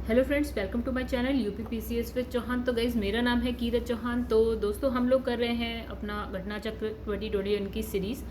Hello friends, welcome to my channel UPPCS with Chauhan. तो guys, मेरा नाम है कीरत चौहान। तो दोस्तों, हम लोग कर रहे हैं अपना घटना चक्र 2021 की सीरीज़,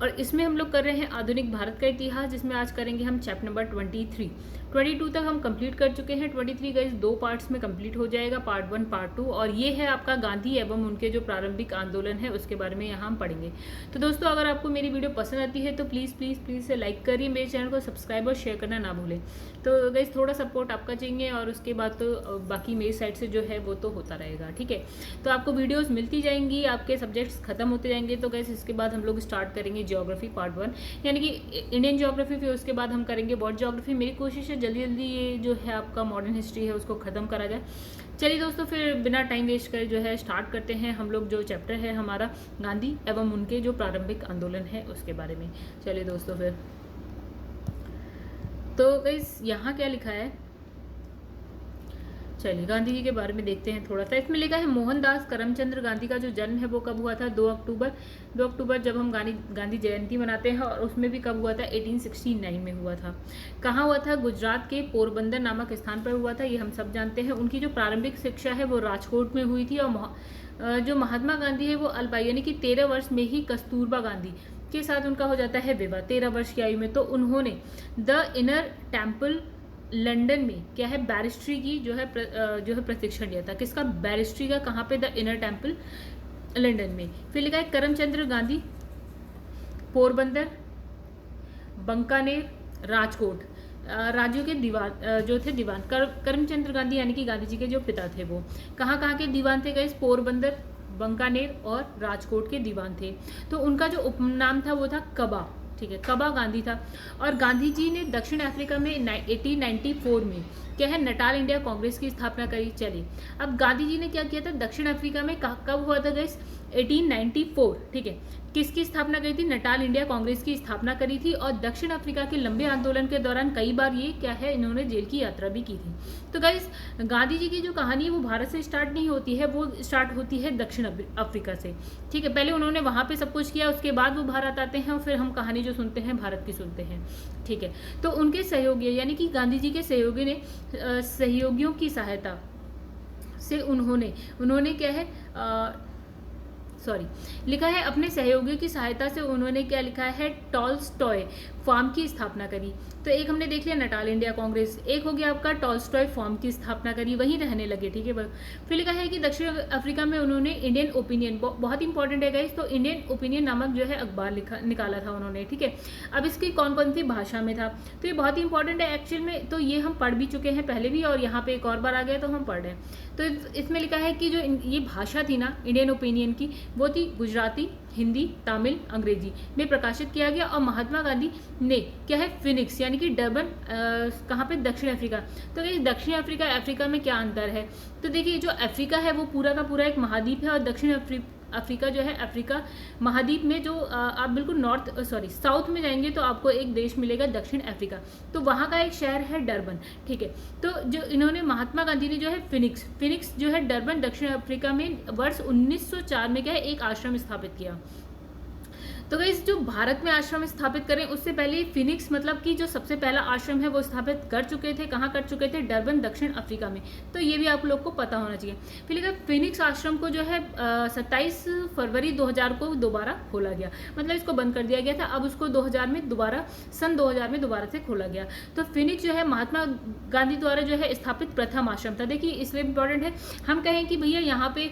और इसमें हम लोग कर रहे हैं आधुनिक भारत का इतिहास, जिसमें आज करेंगे हम चैप्टर नंबर 23। 22 तक हम कंप्लीट कर चुके हैं। 23 गाइज 2 पार्ट्स में कंप्लीट हो जाएगा, पार्ट 1 पार्ट 2, और ये है आपका गांधी एवं उनके जो प्रारंभिक आंदोलन है उसके बारे में यहाँ हम पढ़ेंगे। तो दोस्तों, अगर आपको मेरी वीडियो पसंद आती है तो प्लीज़ प्लीज़ प्लीज़ से लाइक करिए, मेरे चैनल को सब्सक्राइब और शेयर करना ना भूलें। तो गाइज थोड़ा सपोर्ट आपका चाहिए, और उसके बाद तो बाकी मेरी साइड से जो है वो तो होता रहेगा, ठीक है। तो आपको वीडियोस मिलती जाएंगी, आपके सब्जेक्ट्स खत्म होते जाएंगे। तो गाइज इसके बाद हम लोग स्टार्ट करेंगे ज्योग्राफी पार्ट 1, यानी कि इंडियन ज्योग्राफी। फिर उसके बाद हम करेंगे वर्ल्ड ज्योग्राफी। मेरी कोशिश है जल्दी जल्दी ये जो है आपका मॉडर्न हिस्ट्री है उसको ख़त्म करा जाए। चलिए दोस्तों, फिर बिना टाइम वेस्ट करे जो है स्टार्ट करते हैं हम लोग जो चैप्टर है हमारा गांधी एवं उनके जो प्रारंभिक आंदोलन है उसके बारे में। चलिए दोस्तों, फिर तो गाइस यहाँ क्या लिखा है, चलिए गांधी जी के बारे में देखते हैं थोड़ा सा। इसमें लिखा है मोहनदास करमचंद गांधी का जो जन्म है वो कब हुआ था? 2 अक्टूबर। 2 अक्टूबर जब हम गांधी जयंती मनाते हैं, और उसमें भी कब हुआ था? 1869 में हुआ था। कहाँ हुआ था? गुजरात के पोरबंदर नामक स्थान पर हुआ था, ये हम सब जानते हैं। उनकी जो प्रारंभिक शिक्षा है वो राजकोट में हुई थी, और जो महात्मा गांधी है वो अल्पायु यानी कि 13 वर्ष में ही कस्तूरबा गांधी के साथ उनका हो जाता है विवाह, 13 वर्ष की आयु में। तो उन्होंने द इनर टेम्पल लंदन में क्या है, बैरिस्ट्री की जो है प्रशिक्षण लिया था। किसका? बैरिस्ट्री का। कहाँ पे? द इनर टेम्पल लंदन में। फिर लिखा है करमचंद्र गांधी पोरबंदर, बंकानेर, राजकोट राज्यों के दीवान जो थे दीवान। करमचंद्र गांधी यानी कि गांधी जी के जो पिता थे वो कहाँ कहाँ के दीवान थे गाइस? पोरबंदर, बंकानेर और राजकोट के दीवान थे। तो उनका जो उपनाम था वो था कबा, ठीक है, कबा गांधी था। और गांधी जी ने दक्षिण अफ्रीका में 1894 में क्या है, नटाल इंडिया कांग्रेस की स्थापना करी। चलिए, अब गांधी जी ने क्या किया था दक्षिण अफ्रीका में? कब हुआ था गाइस? 1894, ठीक है। किसकी स्थापना करी थी? नटाल इंडिया कांग्रेस की स्थापना करी थी। और दक्षिण अफ्रीका के लंबे आंदोलन के दौरान कई बार ये क्या है, इन्होंने जेल की यात्रा भी की थी। तो गाइस, गांधी जी की जो कहानी है वो भारत से स्टार्ट नहीं होती है, वो स्टार्ट होती है दक्षिण अफ्रीका से, ठीक है। पहले उन्होंने वहाँ पे सब कुछ किया, उसके बाद वो भारत आते हैं, और फिर हम कहानी जो सुनते हैं भारत की सुनते हैं, ठीक है। तो उनके सहयोगी यानी कि गांधी जी के सहयोगी ने सहयोगियों की सहायता से उन्होंने क्या है लिखा है, अपने सहयोगियों की सहायता से उन्होंने क्या लिखा है, टॉल्स्टॉय फार्म की स्थापना करी। तो एक हमने देख लिया नटाल इंडिया कांग्रेस, एक हो गया आपका टॉल्स्टॉय फार्म की स्थापना करी, वहीं रहने लगे, ठीक है। फिर लिखा है कि दक्षिण अफ्रीका में उन्होंने इंडियन ओपिनियन, बहुत इंपॉर्टेंट है गाइस, तो इंडियन ओपिनियन नामक जो है अखबार निकाला था उन्होंने, ठीक है। अब इसकी कौन कौन सी भाषा में था, तो ये बहुत इंपॉर्टेंट है एक्चुअल में। तो ये हम पढ़ भी चुके हैं पहले भी, और यहाँ पे एक और बार आ गया तो हम पढ़ रहे हैं। तो इसमें लिखा है कि जो ये भाषा थी ना इंडियन ओपिनियन की, वो थी गुजराती, हिंदी, तमिल, अंग्रेजी में प्रकाशित किया गया। और महात्मा गांधी ने क्या है, फिनिक्स यानी कि डरबन, कहाँ पे? दक्षिण अफ्रीका। तो ये दक्षिण अफ्रीका में क्या अंतर है? तो देखिए, जो अफ्रीका है वो पूरा का पूरा एक महाद्वीप है, और दक्षिण अफ्रीका जो है, अफ्रीका महाद्वीप में जो आप बिल्कुल साउथ में जाएंगे तो आपको एक देश मिलेगा दक्षिण अफ्रीका, तो वहाँ का एक शहर है डरबन, ठीक है। तो जो इन्होंने महात्मा गांधी ने जो है फिनिक्स जो है डरबन दक्षिण अफ्रीका में वर्ष 1904 में क्या है, एक आश्रम स्थापित किया। तो गाइस, जो भारत में आश्रम स्थापित करें उससे पहले फिनिक्स मतलब कि जो सबसे पहला आश्रम है वो स्थापित कर चुके थे। कहाँ कर चुके थे? डरबन दक्षिण अफ्रीका में। तो ये भी आप लोग को पता होना चाहिए। फिर लिखा फिनिक्स आश्रम को जो है 27 फरवरी 2000 को दोबारा खोला गया, मतलब इसको बंद कर दिया गया था, अब उसको 2000 में सन 2000 में दोबारा से खोला गया। तो फिनिक्स जो है महात्मा गांधी द्वारा जो है स्थापित प्रथम आश्रम था। देखिए, इसलिए इंपॉर्टेंट है, हम कहें कि भैया यहाँ पे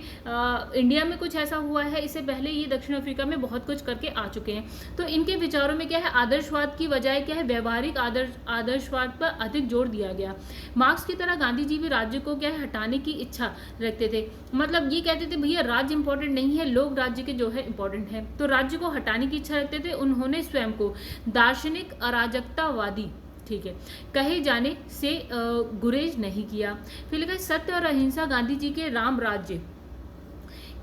इंडिया में कुछ ऐसा हुआ है, इससे पहले ये दक्षिण अफ्रीका में बहुत कुछ करके आ चुके हैं। तो इनके विचारों में क्या है, आदर्शवाद की बजाय क्या है, व्यवहारिक आदर्शवाद पर अधिक जोर दिया गया। मार्क्स की तरह गांधी जी भी राज्य को क्या है, हटाने की इच्छा रखते थे। मतलब ये कहते थे भैया राज्य इंपॉर्टेंट नहीं है, लोग राज्य के जो है इंपॉर्टेंट है। तो राज्य को हटाने की इच्छा रखते थे। उन्होंने स्वयं को दार्शनिक अराजकतावादी, ठीक है, कहे जाने से गुरेज नहीं किया। फिर लिखा सत्य और अहिंसा गांधी जी के राम राज्य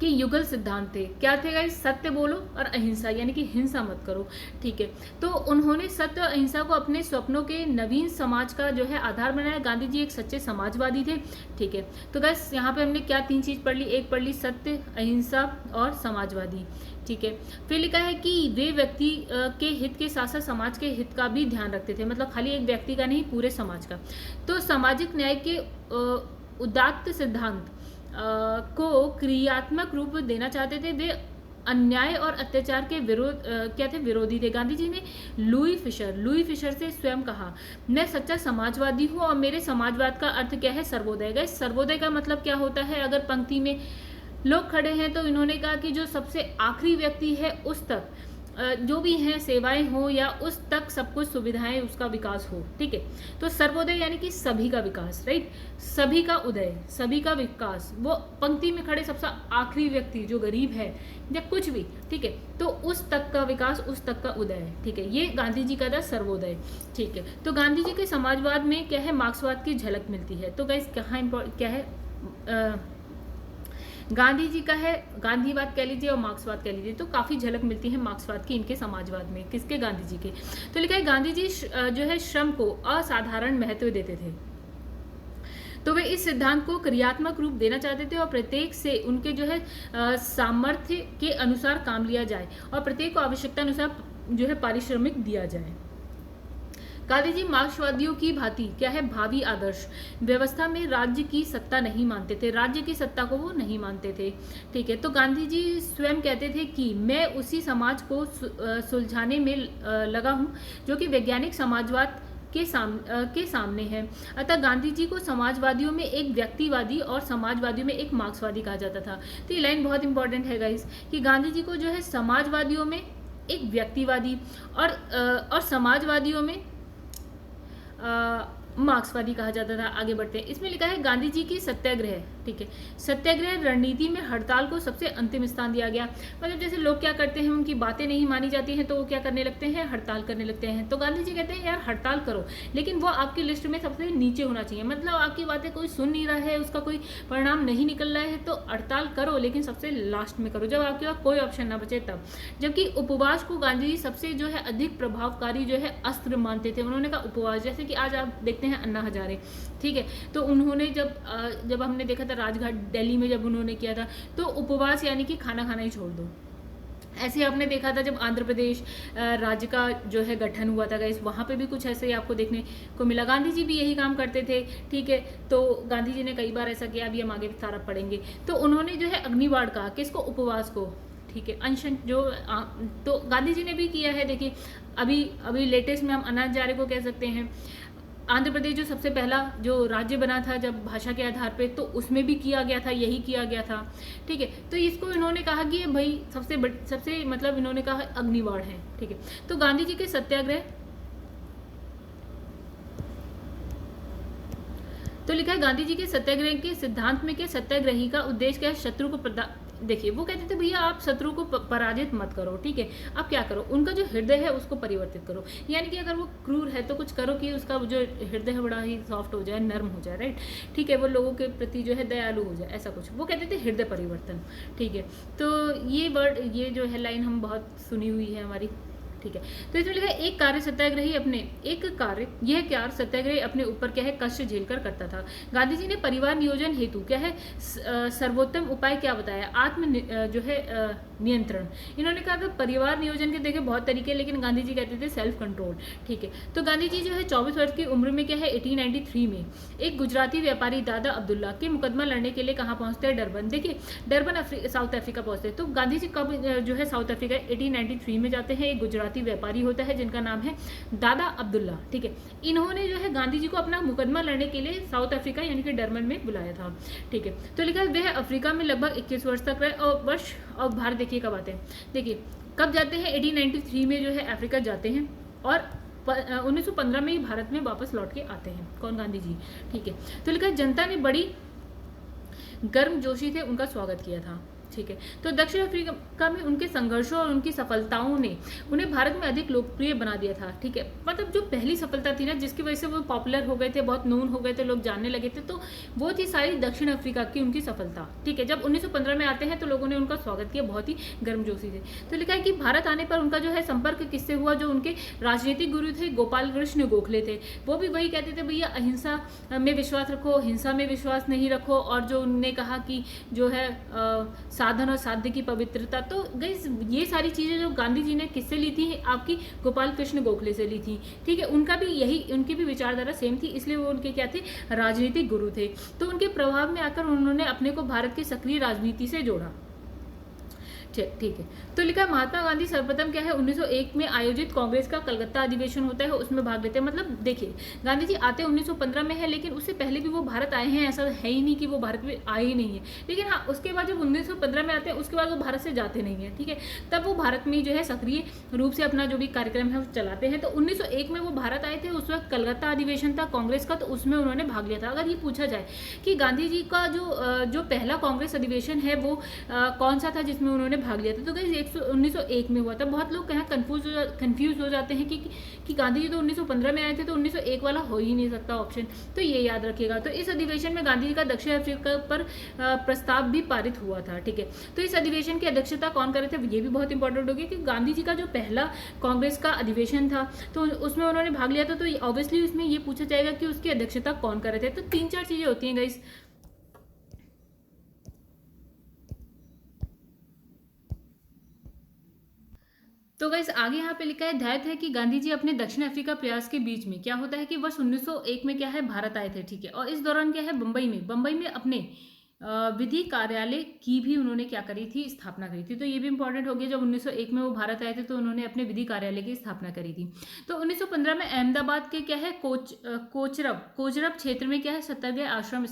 कि युगल सिद्धांत थे। क्या थे गाइस? सत्य बोलो और अहिंसा, यानी कि हिंसा मत करो, ठीक है। तो उन्होंने सत्य और अहिंसा को अपने स्वप्नों के नवीन समाज का जो है आधार बनाया। गांधी जी एक सच्चे समाजवादी थे, ठीक है। तो गाइस यहाँ पे हमने क्या 3 चीज पढ़ ली? एक पढ़ ली सत्य, अहिंसा और समाजवादी, ठीक है। फिर लिखा है कि वे व्यक्ति के हित के साथ साथ समाज के हित का भी ध्यान रखते थे, मतलब खाली एक व्यक्ति का नहीं, पूरे समाज का। तो सामाजिक न्याय के उदात्त सिद्धांत को क्रियात्मक रूप देना चाहते थे। वे अन्याय और अत्याचार के विरोध क्या थे? विरोधी थे। गांधी जी ने लुई फिशर से स्वयं कहा, मैं सच्चा समाजवादी हूँ और मेरे समाजवाद का अर्थ क्या है? सर्वोदय। गए सर्वोदय का मतलब क्या होता है? अगर पंक्ति में लोग खड़े हैं तो इन्होंने कहा कि जो सबसे आखिरी व्यक्ति है उस तक जो भी हैं सेवाएं हो या उस तक सब कुछ सुविधाएं, उसका विकास हो, ठीक है। तो सर्वोदय यानी कि सभी का विकास, राइट, सभी का उदय, सभी का विकास। वो पंक्ति में खड़े सबसे आखिरी व्यक्ति जो गरीब है या कुछ भी, ठीक है, तो उस तक का विकास, उस तक का उदय, ठीक है। ये गांधी जी का था सर्वोदय, ठीक है। तो गांधी जी के समाजवाद में क्या है? मार्क्सवाद की झलक मिलती है। तो गाइस कहाँ क्या है? गांधी जी का है गांधीवाद कह लीजिए और मार्क्सवाद कह लीजिए, तो काफी झलक मिलती है मार्क्सवाद की इनके समाजवाद में। किसके? गांधी जी के। तो लिखा है गांधी जी जो है श्रम को असाधारण महत्व देते थे। तो वे इस सिद्धांत को क्रियात्मक रूप देना चाहते थे और प्रत्येक से उनके जो है सामर्थ्य के अनुसार काम लिया जाए और प्रत्येक को आवश्यकता अनुसार जो है पारिश्रमिक दिया जाए। गांधी जी मार्क्सवादियों की भांति क्या है? भावी आदर्श व्यवस्था में राज्य की सत्ता नहीं मानते थे, राज्य की सत्ता को वो नहीं मानते थे, ठीक है। तो गांधी जी स्वयं कहते थे कि मैं उसी समाज को सुलझाने में लगा हूँ जो कि वैज्ञानिक समाजवाद के सामने है। अतः गांधी जी को समाजवादियों में एक व्यक्तिवादी और समाजवादियों में एक मार्क्सवादी कहा जाता था। तो ये लाइन बहुत इंपॉर्टेंट है गाइस, कि गांधी जी को जो है समाजवादियों में एक व्यक्तिवादी और समाजवादियों में मार्क्सवादी कहा जाता था। आगे बढ़ते हैं। इसमें लिखा है गांधी जी की सत्याग्रह, ठीक है। सत्याग्रह रणनीति में हड़ताल को सबसे अंतिम स्थान दिया गया। मतलब जैसे लोग क्या करते हैं, उनकी बातें नहीं मानी जाती हैं तो वो क्या करने लगते हैं? हड़ताल करने लगते हैं। तो गांधी जी कहते हैं यार हड़ताल करो, लेकिन वो आपकी लिस्ट में सबसे नीचे होना चाहिए। मतलब आपकी बातें कोई सुन नहीं रहा है, उसका कोई परिणाम नहीं निकल रहा है, तो हड़ताल करो, लेकिन सबसे लास्ट में करो, जब आपके पास कोई ऑप्शन ना बचे तब। जबकि उपवास को गांधी जी सबसे जो है अधिक प्रभावकारी जो है अस्त्र मानते थे। उन्होंने कहा उपवास, जैसे कि आज आप देखते हैं अन्ना हजारे, ठीक है, तो उन्होंने जब हमने देखा था राजघाट दिल्ली में जब उन्होंने किया था, तो उपवास यानी कि खाना खाना ही छोड़ दो। ऐसे आपने देखा था जब आंध्र प्रदेश राज्य का जो है गठन हुआ था गाइस, वहाँ पे भी कुछ ऐसे ही आपको देखने को मिला। गांधी जी भी यही काम करते थे, ठीक है। तो गांधी जी ने कई बार ऐसा किया, अभी हम आगे सारा पढ़ेंगे। तो उन्होंने जो है अग्निबाण कहा, किसको? उपवास को, ठीक है। अनशन जो तो गांधी जी ने भी किया है। देखिए अभी लेटेस्ट में हम अन्ना हजारे को कह सकते हैं। आंध्र प्रदेश जो सबसे पहला जो राज्य बना था जब भाषा के आधार पे, तो उसमें भी किया गया था, यही किया गया था, ठीक है। तो इसको इन्होंने कहा कि भाई सबसे मतलब इन्होंने कहा अग्निबाण है, ठीक है। तो गांधी जी के सत्याग्रह, तो लिखा है गांधी जी के सत्याग्रह के सिद्धांत में क्या? सत्याग्रही का उद्देश्य क्या है? शत्रु को देखिए वो कहते थे भैया आप शत्रु को पराजित मत करो, ठीक है। अब क्या करो? उनका जो हृदय है उसको परिवर्तित करो, यानी कि अगर वो क्रूर है तो कुछ करो कि उसका जो हृदय है बड़ा ही सॉफ्ट हो जाए, नर्म हो जाए, राइट, ठीक है। वो लोगों के प्रति जो है दयालु हो जाए, ऐसा कुछ वो कहते थे, हृदय परिवर्तन, ठीक है। तो ये वर्ड, ये जो है लाइन हम बहुत सुनी हुई है हमारी, ठीक है। तो इसमें लिखा है एक कार्य सत्याग्रही यह कार्य सत्याग्रही अपने ऊपर क्या है? कष्ट झेलकर करता था। गांधी जी ने परिवार नियोजन हेतु क्या है सर्वोत्तम उपाय क्या बताया? जो है नियंत्रण। इन्होंने कहा था परिवार नियोजन के देखे बहुत तरीके, लेकिन गांधी जी कहते थे सेल्फ कंट्रोल, ठीक है। तो गांधी जी जो है 24 वर्ष की उम्र में क्या है 1893 में एक गुजराती व्यापारी दादा अब्दुल्ला के मुकदमा लड़ने के लिए कहाँ पहुंचते हैं? डरबन। देखिए डरबन साउथ अफ्रीका पहुंचते हैं। तो गांधी जी कब जो है साउथ अफ्रीका 1893 में जाते हैं। एक गुजराती व्यापारी होता है जिनका नाम है दादा अब्दुल्ला, ठीक है। इन्होंने जो है गांधी जी को अपना मुकदमा लड़ने के लिए साउथ अफ्रीका यानी कि डरबन में बुलाया था, ठीक है। तो लिखा है वह अफ्रीका में लगभग 21 वर्ष तक रहे और भारत देखिए कब आते हैं। देखिए कब जाते हैं? 1893 में जो है अफ्रीका जाते हैं और 1915 में ही भारत में वापस लौट के आते हैं। कौन? गांधी जी, ठीक है। तो लिखा है जनता ने बड़ी गर्मजोशी से उनका स्वागत किया था, ठीक है। तो दक्षिण अफ्रीका में उनके संघर्षों और उनकी सफलताओं ने उन्हें भारत में अधिक लोकप्रिय बना दिया था। ठीक है, मतलब जो पहली सफलता थी ना, जिसकी वजह से वो पॉपुलर हो गए थे, बहुत नोन हो गए थे, लोग जानने लगे थे, तो वो थी सारी दक्षिण अफ्रीका की उनकी सफलता। ठीक है, जब 1915 में आते हैं तो लोगों ने उनका स्वागत किया बहुत ही गर्मजोशी से। तो लिखा है कि भारत आने पर उनका जो है संपर्क किससे हुआ, जो उनके राजनीतिक गुरु थे गोपाल कृष्ण गोखले थे, वो भी वही कहते थे भैया अहिंसा में विश्वास रखो, हिंसा में विश्वास नहीं रखो, और जो उनने कहा कि जो है साधन और साध्य की पवित्रता। तो गाइस ये सारी चीज़ें जो गांधी जी ने किससे ली थी, आपकी गोपाल कृष्ण गोखले से ली थी। ठीक है, उनका भी यही, उनकी भी विचारधारा सेम थी, इसलिए वो उनके क्या थे, राजनीतिक गुरु थे। तो उनके प्रभाव में आकर उन्होंने अपने को भारत की सक्रिय राजनीति से जोड़ा। ठीक है, तो लिखा है महात्मा गांधी सर्वप्रथम क्या है 1901 में आयोजित कांग्रेस का कलकत्ता अधिवेशन होता है, उसमें भाग लेते हैं। मतलब देखिए गांधी जी आते 1915 में है, लेकिन उससे पहले भी वो भारत आए हैं, ऐसा है ही नहीं कि वो भारत में आए ही नहीं है। लेकिन हाँ, उसके बाद जब 1915 में आते हैं उसके बाद वो भारत से जाते नहीं है। ठीक है, तब वो भारत में जो है सक्रिय रूप से अपना जो भी कार्यक्रम है वो चलाते हैं। तो 1901 में वो भारत आए थे, उस वक्त कलकत्ता अधिवेशन था कांग्रेस का, तो उसमें उन्होंने भाग लिया था। अगर ये पूछा जाए कि गांधी जी का जो पहला कांग्रेस अधिवेशन है वो कौन सा था जिसमें उन्होंने भाग लिया था, तो गाइस 1901 में हुआ था। बहुत लोग कहीं कंफ्यूज हो जाते हैं कि गांधी जी तो 1915 में आए थे, तो 1901 वाला हो ही नहीं सकता ऑप्शन, तो ये याद रखिएगा। तो इस अधिवेशन में गांधी जी का दक्षिण अफ्रीका पर प्रस्ताव भी पारित हुआ था। ठीक है, तो इस अधिवेशन की अध्यक्षता कौन कर रहे थे, ये भी बहुत इंपॉर्टेंट होगी कि गांधी जी का जो पहला कांग्रेस का अधिवेशन था तो उसमें उन्होंने भाग लिया था, तो ऑब्वियसली उसमें ये पूछा जाएगा कि उसकी अध्यक्षता कौन कर रहे थे। तो 3-4 चीजें होती हैं गाइस। तो गाइस आगे यहाँ पे लिखा है ध्यात है कि गांधी जी अपने दक्षिण अफ्रीका प्रयास के बीच में क्या होता है कि वर्ष 1901 में क्या है भारत आए थे। ठीक है, और इस दौरान क्या है बंबई में अपने विधि कार्यालय की भी उन्होंने क्या करी थी, स्थापना करी थी। तो ये भी इंपॉर्टेंट हो गया, जब 1901 में वो भारत आए थे तो उन्होंने अपने विधि कार्यालय की स्थापना करी थी। तो 1915 में अहमदाबाद के क्या है कोचरब क्षेत्र में क्या है सत्याग्रह आश्रम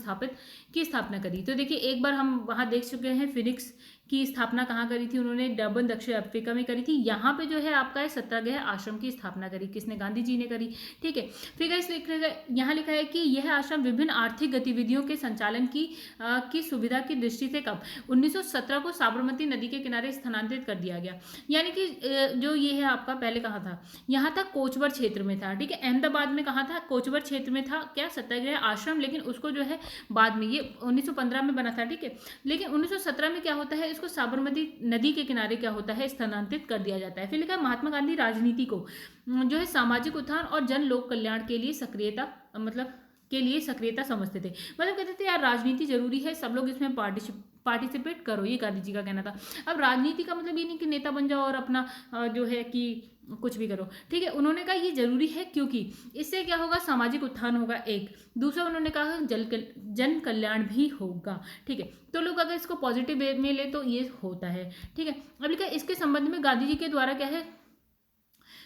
की स्थापना करी। तो देखिए एक बार हम वहाँ देख चुके हैं फिनिक्स की स्थापना कहाँ करी थी, उन्होंने डर्बन दक्षिण अफ्रीका में करी थी। यहाँ पे जो है आपका है सत्याग्रह आश्रम की स्थापना करी, किसने, गांधी जी ने करी। ठीक है, फिर गाइस यहाँ लिखा है कि यह आश्रम विभिन्न आर्थिक गतिविधियों के संचालन की सुविधा की दृष्टि से कब 1917 को साबरमती नदी के किनारे स्थानांतरित कर दिया गया। यानी कि जो ये है आपका पहले कहाँ था, यहाँ था कोचबर क्षेत्र में था। ठीक है, अहमदाबाद में कहाँ था, कोचबर क्षेत्र में था क्या सत्याग्रह आश्रम, लेकिन उसको जो है बाद में ये 1915 में बना था। ठीक है, लेकिन 1917 में क्या होता है, इसको साबरमती नदी के किनारे क्या होता है स्थानांतरित कर दिया जाता है। फिर लिखा है महात्मा गांधी राजनीति को जो है सामाजिक उत्थान और जन लोक कल्याण के लिए सक्रियता समझते थे। मतलब कहते थे यार राजनीति जरूरी है, सब लोग इसमें पार्टिसिपेट करो, ये गांधी जी का कहना था। अब राजनीति का मतलब ये नहीं कि नेता बन जाओ और अपना जो है कि कुछ भी करो। ठीक है, उन्होंने कहा ये जरूरी है क्योंकि इससे क्या होगा, सामाजिक उत्थान होगा एक, दूसरा उन्होंने कहा जन कल्याण भी होगा। ठीक है, तो लोग अगर इसको पॉजिटिव वे में ले तो ये होता है। ठीक है, अब लिखा इसके संबंध में गांधी जी के द्वारा क्या है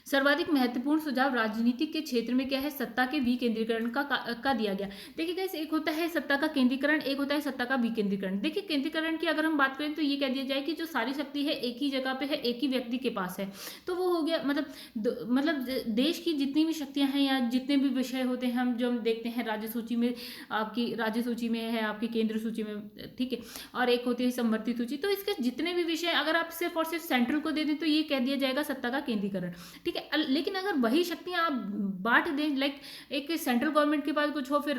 सर्वाधिक महत्वपूर्ण सुझाव राजनीति के क्षेत्र में क्या है सत्ता के विकेंद्रीकरण का दिया गया। देखिए गाइस एक होता है सत्ता का केंद्रीकरण, एक होता है सत्ता का विकेंद्रीकरण। देखिए केंद्रीकरण की अगर हम बात करें तो ये कह दिया जाए कि जो सारी शक्ति है एक ही जगह पे है, एक ही व्यक्ति के पास है, तो वो हो गया मतलब देश की जितनी भी शक्तियां हैं या जितने भी विषय होते हैं हम देखते हैं राज्य सूची में, आपकी राज्य सूची में है, आपकी केंद्र सूची में। ठीक है, और एक होती है समवर्ती सूची। तो इसके जितने भी विषय अगर आप सिर्फ और सिर्फ सेंट्रल को दे दें तो ये कह दिया जाएगा सत्ता का केंद्रीकरण। ठीक है, लेकिन अगर वही शक्तियां आप बांट दें, लाइक एक सेंट्रल गवर्नमेंट के पास कुछ हो, फिर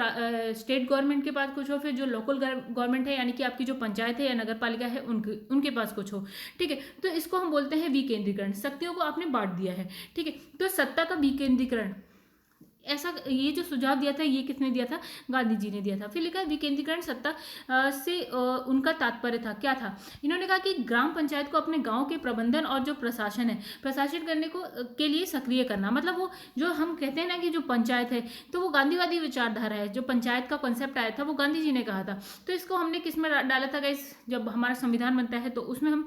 स्टेट गवर्नमेंट के पास कुछ हो, फिर जो लोकल गवर्नमेंट है यानी कि आपकी जो पंचायत है या नगर पालिका है उनके पास कुछ हो। ठीक है, तो इसको हम बोलते हैं विकेंद्रीकरण, शक्तियों को आपने बांट दिया है। ठीक है, तो सत्ता का विकेंद्रीकरण ऐसा ये जो सुझाव दिया था ये किसने दिया था, गांधी जी ने दिया था। फिर लिखा विकेंद्रीकरण सत्ता से उनका तात्पर्य था क्या था, इन्होंने कहा कि ग्राम पंचायत को अपने गांव के प्रबंधन और जो प्रशासन है प्रशासित करने के लिए सक्रिय करना। मतलब वो जो हम कहते हैं ना कि जो पंचायत है तो वो गांधीवादी विचारधारा है, जो पंचायत का कॉन्सेप्ट आया था वो गांधी जी ने कहा था। तो इसको हमने किस में डाला था गाइस, जब हमारा संविधान बनता है तो उसमें हम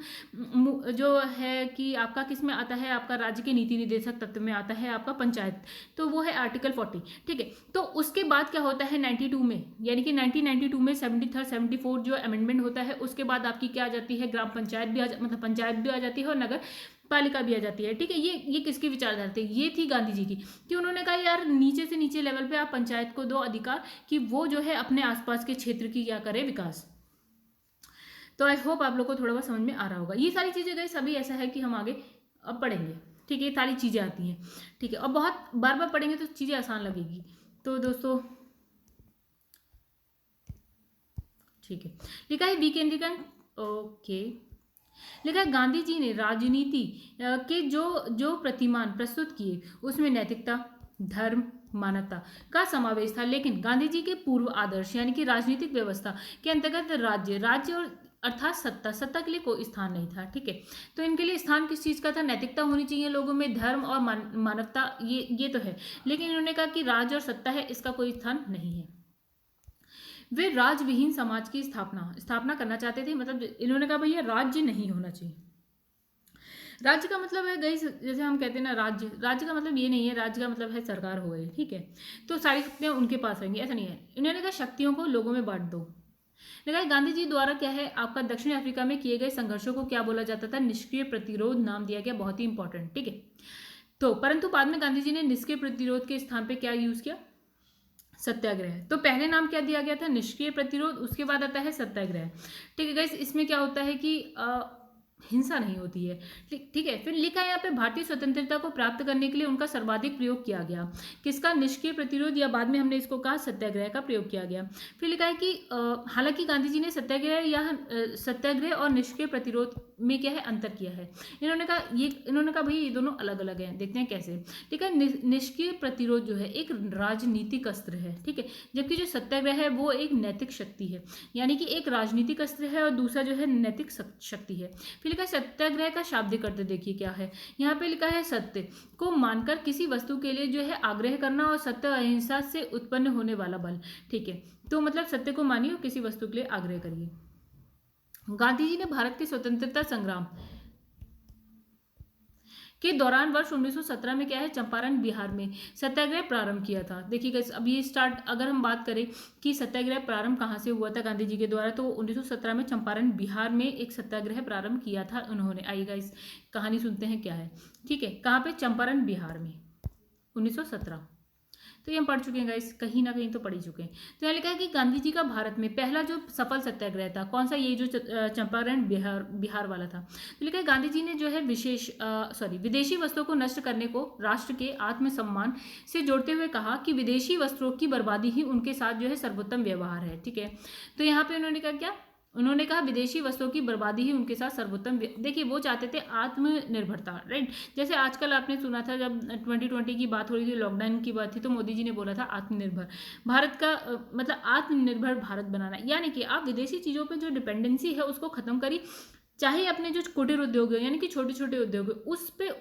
जो है कि आपका किस में आता है, आपका राज्य के नीति निर्देशक तत्व में आता है आपका पंचायत, तो वो है आर्टिकल 40। ठीक है, तो उसके बाद क्या होता है 92 में, यानी कि 1992 में 73 74 जो अमेंडमेंट होता है उसके बाद आपकी क्या आ जाती है, ग्राम पंचायत भी मतलब पंचायत भी आ जाती है और नगर पालिका भी आ जाती है। ठीक है, ये किसकी विचारधारा थी, ये थी गांधी जी की, कि उन्होंने कहा यार नीचे से नीचे लेवल पे आप पंचायत को दो अधिकार कि वो जो है अपने आसपास के क्षेत्र की क्या करे विकास। तो आई होप आप लोग को थोड़ा बहुत समझ में आ रहा होगा। ये सारी चीज़ें गई सभी ऐसा है कि हम आगे अब पढ़ेंगे, ठीक है, ये सारी चीज़ें आती हैं, ठीक है, और बहुत बार बार पढ़ेंगे तो चीज़ें आसान लगेगी। तो दोस्तों ठीक है, लिखा है विकेंद्रीकरण, ओके, लिखा है गांधी जी ने राजनीति के जो प्रतिमान प्रस्तुत किए उसमें नैतिकता, धर्म, मानवता का समावेश था, लेकिन गांधी जी के पूर्व आदर्श यानी कि राजनीतिक व्यवस्था के अंतर्गत राज्य और अर्थात सत्ता के लिए कोई स्थान नहीं था, ठीक है। तो इनके लिए स्थान किस चीज का था? नैतिकता होनी चाहिए लोगों में, धर्म और मानवता, ये तो है, लेकिन इन्होंने कहा कि राज्य और सत्ता है, इसका कोई स्थान नहीं है। वे राजविहीन समाज की स्थापना करना चाहते थे, मतलब इन्होंने कहा भैया राज्य नहीं होना चाहिए। राज्य का मतलब है गई, जैसे हम कहते हैं ना, राज्य का मतलब ये नहीं है, राज्य का मतलब है सरकार हो गई, ठीक है। तो सारी शक्तियां उनके पास रहेंगी, ऐसा नहीं है। इन्होंने कहा शक्तियों को लोगों में बांट दो। देखा गांधी जी द्वारा क्या है, आपका दक्षिण अफ्रीका में किए गए संघर्षों को क्या बोला जाता था? निष्क्रिय प्रतिरोध नाम दिया गया, बहुत ही इंपॉर्टेंट, ठीक है। तो परंतु बाद में गांधी जी ने निष्क्रिय प्रतिरोध के स्थान पे क्या यूज किया? सत्याग्रह। तो पहले नाम क्या दिया गया था? निष्क्रिय प्रतिरोध, उसके बाद आता है सत्याग्रह, ठीक है गाइस। इसमें क्या होता है कि हिंसा नहीं होती है, ठीक है। फिर लिखा है यहाँ पे भारतीय स्वतंत्रता को प्राप्त करने के लिए उनका सर्वाधिक प्रयोग किया गया, किसका? निष्क्रिय प्रतिरोध, या बाद में हमने इसको कहा सत्याग्रह का प्रयोग किया गया। फिर लिखा है कि हालांकि गांधी जी ने सत्याग्रह और निष्क्रिय प्रतिरोध में क्या है अंतर किया है। इन्होंने कहा भाई ये दोनों अलग अलग हैं, देखते हैं कैसे, ठीक है। निष्क्रिय प्रतिरोध जो है एक राजनीतिक अस्त्र है, ठीक है, जबकि जो सत्याग्रह है वो एक नैतिक शक्ति है, यानी कि एक राजनीतिक अस्त्र है और दूसरा जो है नैतिक शक्ति है। फिर लिखा है सत्याग्रह का शाब्दिक अर्थ देखिए क्या है, यहाँ पे लिखा है सत्य को मानकर किसी वस्तु के लिए जो है आग्रह करना, और सत्य अहिंसा से उत्पन्न होने वाला बल, ठीक है। तो मतलब सत्य को मानिए और किसी वस्तु के लिए आग्रह करिए। गांधी जी ने भारत के स्वतंत्रता संग्राम के दौरान वर्ष 1917 में क्या है, चंपारण बिहार में सत्याग्रह प्रारंभ किया था। देखिएगा अब ये स्टार्ट, अगर हम बात करें कि सत्याग्रह प्रारंभ कहाँ से हुआ था गांधी जी के द्वारा, तो 1917 में चंपारण बिहार में एक सत्याग्रह प्रारंभ किया था उन्होंने। आइएगा इस कहानी सुनते हैं क्या है, ठीक है। कहाँ पे? चंपारण बिहार में 1917। तो ये हम पढ़ चुके हैं गाइस, कहीं ना कहीं तो पढ़ ही चुके हैं। तो यहाँ लिखा है कि गांधी जी का भारत में पहला जो सफल सत्याग्रह था कौन सा? ये जो चंपारण बिहार वाला था। तो लिखा है गांधी जी ने जो है विदेशी वस्तुओं को नष्ट करने को राष्ट्र के आत्मसम्मान से जोड़ते हुए कहा कि विदेशी वस्त्रों की बर्बादी ही उनके साथ जो है सर्वोत्तम व्यवहार है, ठीक है। तो यहाँ पे उन्होंने कहा क्या? उन्होंने कहा विदेशी वस्तुओं की बर्बादी ही उनके साथ सर्वोत्तम। देखिए वो चाहते थे आत्मनिर्भरता, राइट। जैसे आजकल आपने सुना था जब 2020 की बात हो रही थी, लॉकडाउन की बात थी, तो मोदी जी ने बोला था आत्मनिर्भर भारत का मतलब आत्मनिर्भर भारत बनाना, यानी कि आप विदेशी चीज़ों पर जो डिपेंडेंसी है उसको खत्म करिए, चाहे अपने जो कुटीर उद्योग है यानी कि छोटे छोटे उद्योग है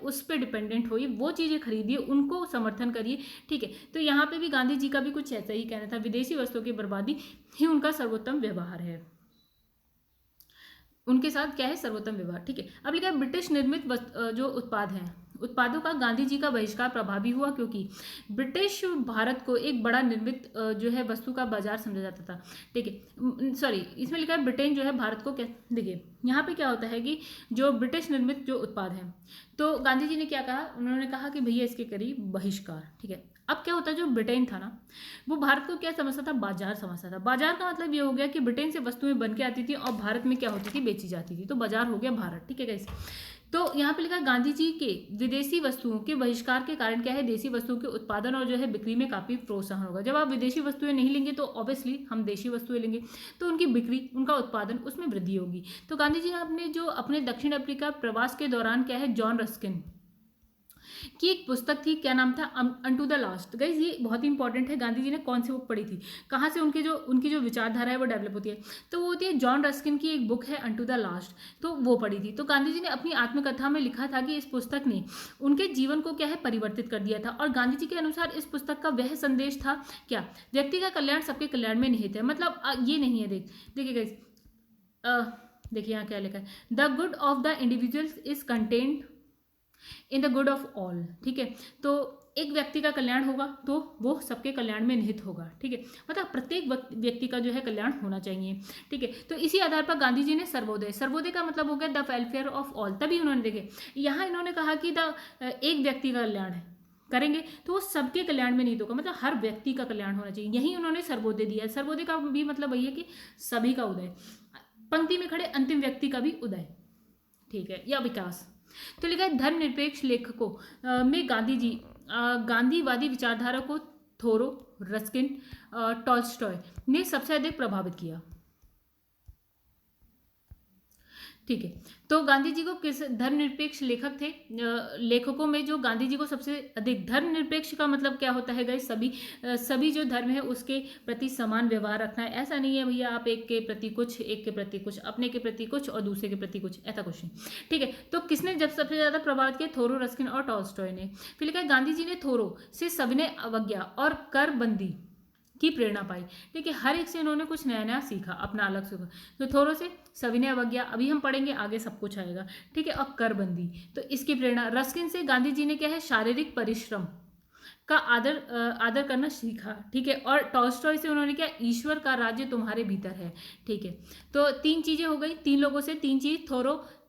उस पे डिपेंडेंट होइए, वो चीज़ें खरीदिए, उनको समर्थन करिए, ठीक है। तो यहाँ पे भी गांधी जी का भी कुछ ऐसा ही कहना था, विदेशी वस्तुओं की बर्बादी ही उनका सर्वोत्तम व्यवहार है, उनके साथ क्या है सर्वोत्तम व्यवहार, ठीक है। अब लिखा है ब्रिटिश निर्मित जो उत्पाद हैं उत्पादों का गांधी जी का बहिष्कार प्रभावी हुआ, क्योंकि ब्रिटिश भारत को एक बड़ा निर्मित जो है वस्तु का बाजार समझा जाता था, ठीक है। सॉरी, इसमें लिखा है ब्रिटेन जो है भारत को क्या, देखिए यहाँ पे क्या होता है कि जो ब्रिटिश निर्मित जो उत्पाद हैं, तो गांधी जी ने क्या कहा, उन्होंने कहा कि भैया इसके करिए बहिष्कार, ठीक है। अब क्या होता है, जो ब्रिटेन था ना वो भारत को क्या समझता था? बाजार समझता था। बाजार का मतलब ये हो गया कि ब्रिटेन से वस्तुएं बन के आती थी और भारत में क्या होती थी? बेची जाती थी, तो बाजार हो गया भारत, ठीक है गाइस। तो यहाँ पे लिखा गांधी जी के विदेशी वस्तुओं के बहिष्कार के कारण क्या है, देशी वस्तुओं के उत्पादन और जो है बिक्री में काफी प्रोत्साहन होगा। जब आप विदेशी वस्तुएं नहीं लेंगे तो ऑब्वियसली हम देशी वस्तुएं लेंगे, तो उनकी बिक्री, उनका उत्पादन, उसमें वृद्धि होगी। तो गांधी जी ने अपने दक्षिण अफ्रीका प्रवास के दौरान क्या है, जॉन रस्किन की एक पुस्तक थी, क्या नाम था? Unto the last. गाइस ये बहुत ही इंपॉर्टेंट है, गांधी जी ने कौन सी बुक पढ़ी थी, कहाँ से उनकी जो विचारधारा है वो डेवलप होती है, तो वो होती है जॉन रस्किन की एक बुक है अनटू द लास्ट, तो वो पढ़ी थी। तो गांधी जी ने अपनी आत्मकथा में लिखा था कि इस पुस्तक ने उनके जीवन को क्या है परिवर्तित कर दिया था, और गांधी जी के अनुसार इस पुस्तक का वह संदेश था क्या, व्यक्ति का कल्याण सबके कल्याण में निहित है। मतलब ये नहीं है, देखिए गाइस, देखिए यहाँ क्या लिखा है, the good of the individual is contained in the good of all, ठीक है। तो एक व्यक्ति का कल्याण होगा तो वो सबके कल्याण में निहित होगा, ठीक है। मतलब प्रत्येक व्यक्ति का जो है कल्याण होना चाहिए, ठीक है। तो इसी आधार पर गांधी जी ने सर्वोदय का मतलब हो गया द वेलफेयर ऑफ ऑल। तभी उन्होंने देखे यहाँ इन्होंने कहा कि एक व्यक्ति का कल्याण है करेंगे तो वो सबके कल्याण में नहीं होगा, मतलब हर व्यक्ति का कल्याण होना चाहिए, यही उन्होंने सर्वोदय दिया। सर्वोदय का भी मतलब वही है कि सभी का उदय, पंक्ति में खड़े अंतिम व्यक्ति का भी उदय, ठीक है, या विकास। तो लिखा है धर्मनिरपेक्ष लेखकों में गांधीवादी विचारधारा को थोरो, रस्किन, टॉल्स्टॉय ने सबसे अधिक प्रभावित किया, ठीक है। तो गांधी जी को किस धर्मनिरपेक्ष लेखक थे, लेखकों में जो गांधी जी को सबसे अधिक, धर्मनिरपेक्ष का मतलब क्या होता है गाइस, सभी जो धर्म है उसके प्रति समान व्यवहार रखना है। ऐसा नहीं है भैया आप एक के प्रति कुछ, एक के प्रति कुछ, अपने के प्रति कुछ और दूसरे के प्रति कुछ, ऐसा कुछ नहीं, ठीक है। तो किसने जब सबसे ज्यादा प्रभावित किया, थोरो, रस्किन और टॉल्स्टॉय ने। फिर लिखा है गांधी जी ने थोरो से सविनय अवज्ञा और करबंदी की प्रेरणा पाई, ठीक है। हर एक से इन्होंने कुछ नया नया सीखा, अपना अलग सीखा। तो थोरो से सविनय अवज्ञा, अभी हम पढ़ेंगे आगे सब कुछ आएगा, ठीक है, और करबंदी, तो इसकी प्रेरणा। रस्किन से गांधी जी ने क्या है, शारीरिक परिश्रम का आदर करना सीखा, ठीक है। और टॉल्स्टॉय से उन्होंने क्या, ईश्वर का राज्य तुम्हारे भीतर है, ठीक है। तो तीन चीजें हो गई, तीन लोगों से तीन चीज।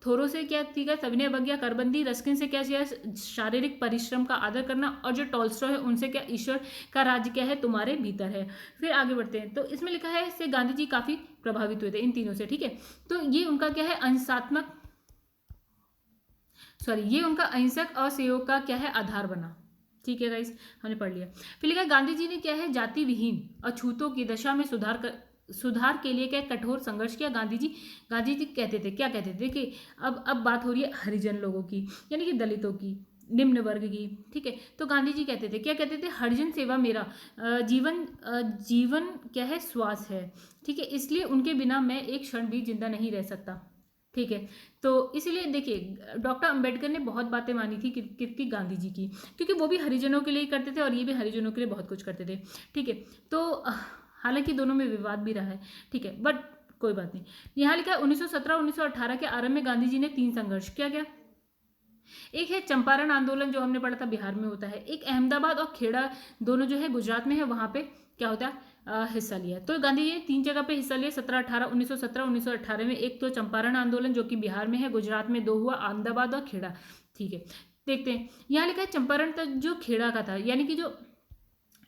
थोरो से क्या, ठीक है, सविनय अवज्ञा, करबंदी। रस्किन से क्या किया, शारीरिक परिश्रम का आदर करना। और जो टॉल्स्टॉय है उनसे क्या, ईश्वर का राज्य क्या है, तुम्हारे भीतर है। फिर आगे बढ़ते हैं, तो इसमें लिखा है इससे गांधी जी काफी प्रभावित हुए थे इन तीनों से, ठीक है। तो ये उनका क्या है, ये उनका अहिंसक और सहयोग का क्या है, आधार बना, ठीक है गाइस, हमने पढ़ लिया। फिर लिखा गांधी जी ने क्या है, जाति विहीन अछूतों की दशा में सुधार के लिए क्या कठोर संघर्ष किया। गांधी जी कहते थे, क्या कहते थे कि अब बात हो रही है हरिजन लोगों की, यानी कि दलितों की, निम्न वर्ग की, ठीक है। तो गांधी जी कहते थे, क्या कहते थे, हरिजन सेवा मेरा जीवन क्या है, श्वास है, ठीक है, इसलिए उनके बिना मैं एक क्षण भी जिंदा नहीं रह सकता, ठीक है। तो इसीलिए देखिए डॉक्टर अंबेडकर ने बहुत बातें मानी थी किसकी, गांधी जी की, क्योंकि वो भी हरिजनों के लिए ही करते थे और ये भी हरिजनों के लिए बहुत कुछ करते थे, ठीक है। तो हालांकि दोनों में विवाद भी रहा है, ठीक है, बट कोई बात नहीं। यहाँ लिखा है 1917-1918 के आरंभ में गांधी जी ने 3 संघर्ष क्या क्या, एक है चंपारण आंदोलन जो हमने पढ़ा था बिहार में होता है, एक अहमदाबाद और खेड़ा दोनों जो है गुजरात में है, वहां पे क्या होता है हिस्सा लिया। तो गांधी जी ने 3 जगह पे हिस्सा लिया, 1917-1918 में। एक तो चंपारण आंदोलन जो कि बिहार में है, गुजरात में 2 हुआ, अहमदाबाद और खेड़ा, ठीक है। देखते हैं यहाँ लिखा है चंपारण तक जो खेड़ा का था, यानी कि जो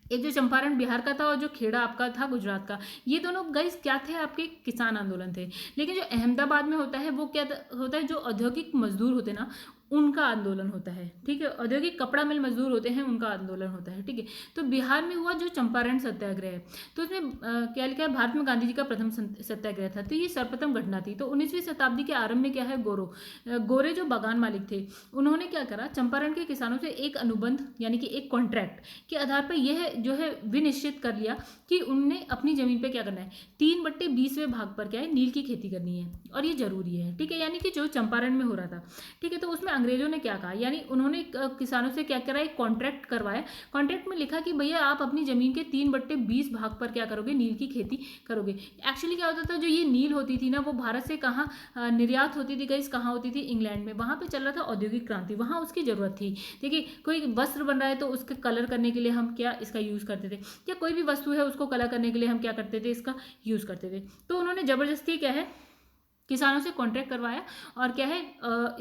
एक जो चंपारण बिहार का था और जो खेड़ा आपका था गुजरात का, ये दोनों गाइस क्या थे, आपके किसान आंदोलन थे। लेकिन जो अहमदाबाद में होता है वो क्या होता है, जो औद्योगिक मजदूर होते ना उनका आंदोलन होता है, ठीक है, औद्योगिक कपड़ा मिल मजदूर होते हैं उनका आंदोलन होता है, ठीक है। तो बिहार में हुआ जो चंपारण सत्याग्रह है, तो इसमें क्या लिखा है, भारत में गांधी जी का प्रथम सत्याग्रह था, तो ये सर्वप्रथम घटना थी। तो 19वीं शताब्दी के आरंभ में क्या है, गोरे जो बागान मालिक थे उन्होंने क्या करा, चंपारण के किसानों से एक अनुबंध यानी कि एक कॉन्ट्रैक्ट के आधार पर यह जो है विनिश्चित कर लिया कि उनने अपनी जमीन पे क्या करना है, 3/20वें भाग पर क्या है, नील की खेती करनी है, और ये जरूरी है, ठीक है। यानी कि जो चंपारण में हो रहा था, ठीक है, तो उसमें अंग्रेजों ने क्या कहा, यानी उन्होंने किसानों से क्या करा, एक कॉन्ट्रैक्ट करवाया। कॉन्ट्रैक्ट में लिखा कि भैया आप अपनी जमीन के 3/20 भाग पर क्या करोगे, नील की खेती करोगे। एक्चुअली क्या होता था, जो ये नील होती थी ना वो भारत से कहाँ निर्यात होती थी गाइस, कहाँ होती थी, इंग्लैंड में। वहां पे चल रहा था औद्योगिक क्रांति, वहां उसकी जरूरत थी। देखिए कोई वस्त्र बन रहा है तो उसके कलर करने के लिए हम क्या इसका यूज करते थे, या कोई भी वस्तु है उसको कलर करने के लिए हम क्या करते थे, इसका यूज करते थे। तो उन्होंने जबरदस्ती क्या है किसानों से कॉन्ट्रैक्ट करवाया और क्या है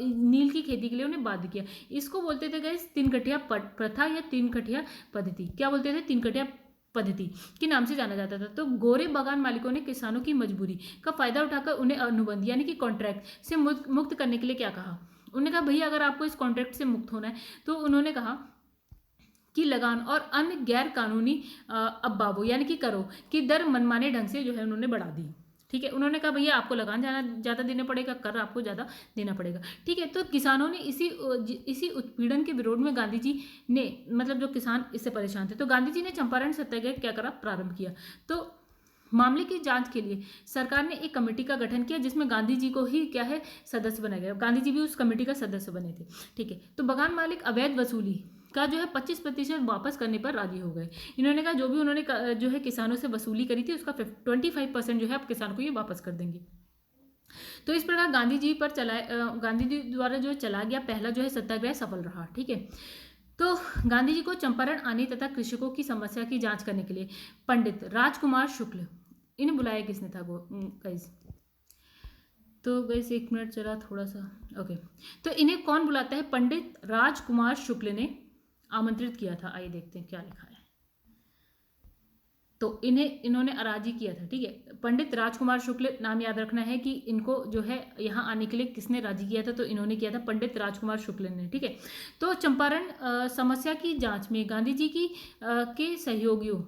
नील की खेती के लिए उन्हें बाध्य किया। इसको बोलते थे गाइस 3 कठिया प्रथा या 3 कठिया पद्धति। क्या बोलते थे, 3 कठिया पद्धति के नाम से जाना जाता था। तो गोरे बागान मालिकों ने किसानों की मजबूरी का फायदा उठाकर उन्हें अनुबंध यानी कि कॉन्ट्रैक्ट से मुक्त करने के लिए क्या कहा, उन्होंने कहा भैया अगर आपको इस कॉन्ट्रैक्ट से मुक्त होना है तो उन्होंने कहा कि लगान और अन्य गैर कानूनी अब्बाबो यानी कि करो की दर मनमाने ढंग से जो है उन्होंने बढ़ा दी, ठीक है। उन्होंने कहा भैया आपको लगान ज़्यादा देना पड़ेगा, कर आपको ज़्यादा देना पड़ेगा, ठीक है। तो किसानों ने इसी उत्पीड़न के विरोध में गांधी जी ने, मतलब जो किसान इससे परेशान थे, तो गांधी जी ने चंपारण सत्याग्रह क्या करा, प्रारंभ किया। तो मामले की जांच के लिए सरकार ने एक कमेटी का गठन किया जिसमें गांधी जी को ही क्या है सदस्य बनाया गया, गांधी जी भी उस कमेटी का सदस्य बने थे, ठीक है। तो बागान मालिक अवैध वसूली का जो है 25% वापस करने पर राजी हो गए। इन्होंने कहा जो भी उन्होंने जो है किसानों से वसूली करी थी उसका 25% जो है आप किसान को ये वापस कर देंगे। तो इस प्रकार गांधी जी द्वारा जो चला गया पहला जो है सत्याग्रह सफल रहा, ठीक है। तो गांधी जी को चंपारण आने तथा कृषकों की समस्या की जांच करने के लिए पंडित राजकुमार शुक्ल, इन्हें बुलाया किसने था गाइस, तो गाइस 1 मिनट चला थोड़ा सा, ओके। तो इन्हें कौन बुलाता है, पंडित राजकुमार शुक्ल ने आमंत्रित किया था। आइए देखते हैं क्या लिखा है। तो इन्होंने अराजी किया था, ठीक है। पंडित राजकुमार शुक्ल नाम याद रखना है कि इनको जो है यहाँ आने के लिए किसने राजी किया था, तो इन्होंने किया था पंडित राजकुमार शुक्ल ने, ठीक है। तो चंपारण समस्या की जांच में गांधी जी के सहयोगियों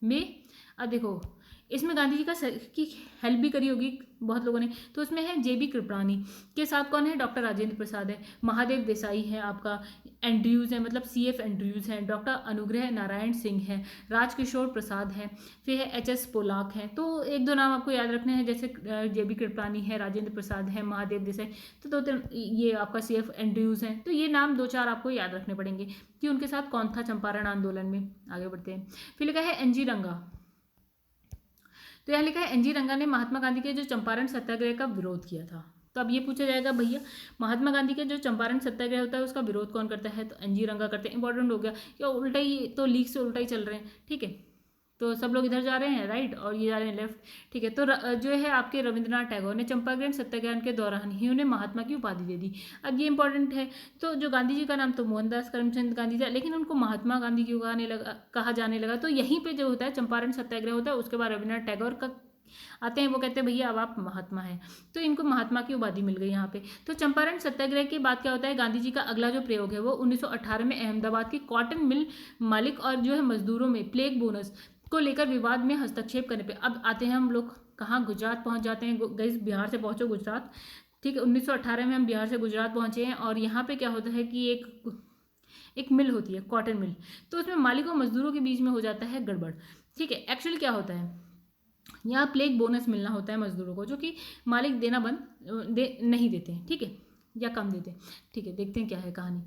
में, अब देखो इसमें गांधी जी की हेल्प भी करी होगी बहुत लोगों ने, तो उसमें है जेबी कृपलानी के साथ कौन है, डॉक्टर राजेंद्र प्रसाद है, महादेव देसाई है, आपका एंड्रयूज़ है, मतलब CF एंड्रयूज़ है, डॉक्टर अनुग्रह नारायण सिंह है, राजकिशोर प्रसाद है, फिर है HS पोलाक है। तो एक दो नाम आपको याद रखने हैं, जैसे जेबी कृपलानी है, राजेंद्र प्रसाद है, महादेव देसाई, तो दो तीन ये आपका CF एंड्रयूज़ है। तो ये नाम दो चार आपको याद रखने पड़ेंगे कि उनके साथ कौन था चंपारण आंदोलन में। आगे बढ़ते हैं, फिर लिखा है NG रंगा। तो यहाँ लिखा है NG रंगा ने महात्मा गांधी के जो चंपारण सत्याग्रह का विरोध किया था। तो अब ये पूछा जाएगा भैया महात्मा गांधी के जो चंपारण सत्याग्रह होता है उसका विरोध कौन करता है, तो NG रंगा करते हैं। इंपॉर्टेंट हो गया कि उल्टा ही तो लीक से उल्टा ही चल रहे हैं, ठीक है। तो सब लोग इधर जा रहे हैं राइट और ये जा रहे हैं लेफ्ट, ठीक है। तो जो है आपके रविंद्रनाथ टैगोर ने चंपारण सत्याग्रह के दौरान ही उन्हें महात्मा की उपाधि दे दी। अब ये इंपॉर्टेंट है, तो जो गांधी जी का नाम तो मोहनदास करमचंद गांधी था, लेकिन उनको महात्मा गांधी क्यों कहा जाने लगा, तो यहीं पर जो होता है चंपारण सत्याग्रह होता है, उसके बाद रविंद्रनाथ टैगोर का आते हैं, वो कहते हैं भैया अब आप महात्मा हैं, तो इनको महात्मा की उपाधि मिल गई यहाँ पे। तो चंपारण सत्याग्रह के बाद क्या होता है, गांधी जी का अगला जो प्रयोग है वो 1918 में अहमदाबाद की कॉटन मिल मालिक और जो है मजदूरों में प्लेग बोनस को लेकर विवाद में हस्तक्षेप करने पे। अब आते हैं हम लोग कहाँ, गुजरात पहुँच जाते हैं। गई बिहार से पहुँचो गुजरात, ठीक है। 1918 में हम बिहार से गुजरात पहुँचे हैं और यहाँ पे क्या होता है कि एक मिल होती है कॉटन मिल, तो उसमें मालिक और मजदूरों के बीच में हो जाता है गड़बड़, ठीक है। एक्चुअली क्या होता है, यहाँ प्लेग बोनस मिलना होता है मजदूरों को, जो कि मालिक देना नहीं देते हैं, ठीक है, या कम देते हैं, ठीक है। देखते हैं क्या है कहानी।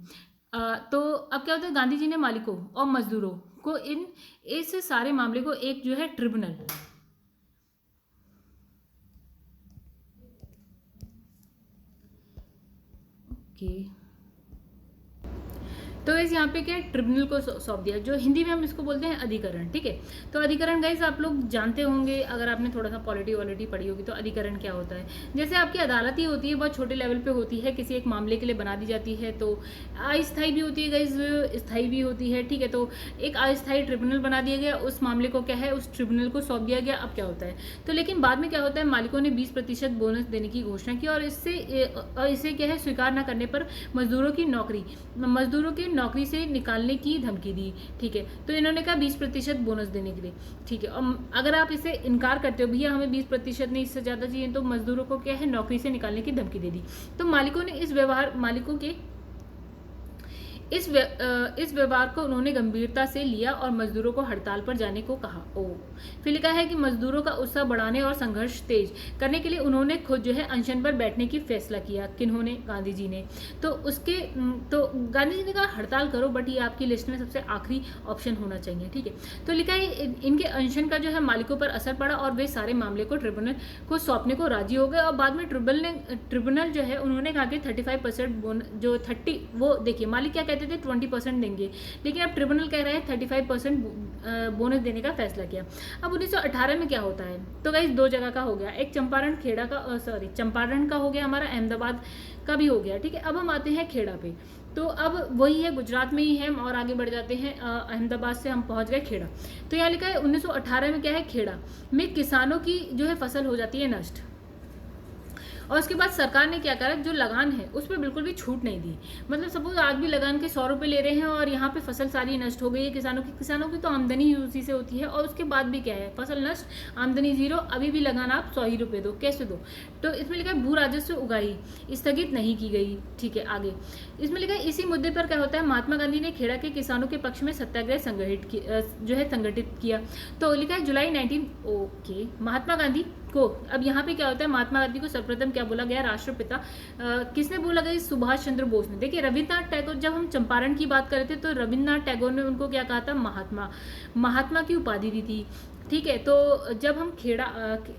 तो अब क्या होता है, गांधी जी ने मालिकों और मजदूरों को इस सारे मामले को एक जो है ट्रिब्यूनल, ओके, तो गाइस यहाँ पे क्या ट्रिब्यूनल को सौंप दिया, जो हिंदी में हम इसको बोलते हैं अधिकरण, ठीक है। तो अधिकरण गाइस आप लोग जानते होंगे, अगर आपने थोड़ा सा पॉलिटी पढ़ी होगी, तो अधिकरण क्या होता है, जैसे आपकी अदालत ही होती है, बहुत छोटे लेवल पे होती है, किसी एक मामले के लिए बना दी जाती है, तो अस्थायी भी होती है गाइस, स्थायी भी होती है, ठीक है। तो एक अस्थायी ट्रिब्यूनल बना दिया गया, उस मामले को क्या है उस ट्रिब्यूनल को सौंप दिया गया। अब क्या होता है, तो लेकिन बाद में क्या होता है, मालिकों ने 20% बोनस देने की घोषणा की और इसे क्या है स्वीकार न करने पर मजदूरों की नौकरी से निकालने की धमकी दी, ठीक है। तो इन्होंने कहा 20% बोनस देने के लिए, ठीक है। और अगर आप इसे इनकार करते हो भैया हमें 20% नहीं इससे ज़्यादा चाहिए, तो मजदूरों को क्या है नौकरी से निकालने की धमकी दे दी। तो मालिकों के इस व्यवहार को उन्होंने गंभीरता से लिया और मजदूरों को हड़ताल पर जाने को कहा। फिर लिखा है कि मजदूरों का उत्साह बढ़ाने और संघर्ष तेज करने के लिए उन्होंने खुद जो है अनशन पर बैठने की फैसला किया। किन्होंने, गांधी जी ने। तो गांधी जी ने कहा हड़ताल करो, बट ये आपकी लिस्ट में सबसे आखिरी ऑप्शन होना चाहिए, ठीक है। तो लिखा है इनके अनशन का जो है मालिकों पर असर पड़ा और वे सारे मामले को ट्रिब्यूनल को सौंपने को राजी हो गए। और बाद में ट्रिब्यूनल जो है उन्होंने कहा कि 35% जो 30 वो देखिए मालिक क्या कहते थे 20% देंगे, लेकिन अब ट्रिब्यूनल कह रहे हैं 35% बोनस देने का फैसला किया। अब 1918 में क्या होता है, तो गाइस दो जगह का हो गया, एक चंपारण का हो गया, हमारा अहमदाबाद का भी हो गया, ठीक है। अब हम आते हैं खेड़ा पे, तो अब वही है गुजरात में ही है हम और आगे बढ़ जाते हैं, अहमदाबाद से हम पहुंच गए खेड़ा। तो यहाँ लिखा है 1918 में क्या है, खेड़ा में किसानों की जो है फसल हो जाती है नष्ट, और उसके बाद सरकार ने क्या करा, जो लगान है उस पर बिल्कुल भी छूट नहीं दी। मतलब सपोज आज भी लगान के 100 रुपये ले रहे हैं और यहाँ पे फसल सारी नष्ट हो गई है किसानों की तो आमदनी ही उसी से होती है, और उसके बाद भी क्या है फसल नष्ट, आमदनी जीरो, अभी भी लगान आप 100 ही रुपये दो, कैसे दो। तो इसमें लिखा है भू राजस्व उगाही स्थगित नहीं की गई, ठीक है। आगे इसमें लिखा है इसी मुद्दे पर क्या होता है, महात्मा गांधी ने खेड़ा के किसानों के पक्ष में सत्याग्रह संगठित किया। तो लिखा है जुलाई 19 ओके महात्मा गांधी को, अब यहाँ पे क्या होता है, महात्मा गांधी को सर्वप्रथम क्या बोला गया, राष्ट्रपिता किसने बोला गया, सुभाष चंद्र बोस ने। देखिए रविन्द्रनाथ टैगोर, जब हम चंपारण की बात कर रहे थे तो रविन्द्रनाथ टैगोर ने उनको क्या कहा था, महात्मा की उपाधि दी थी, ठीक है। तो जब हम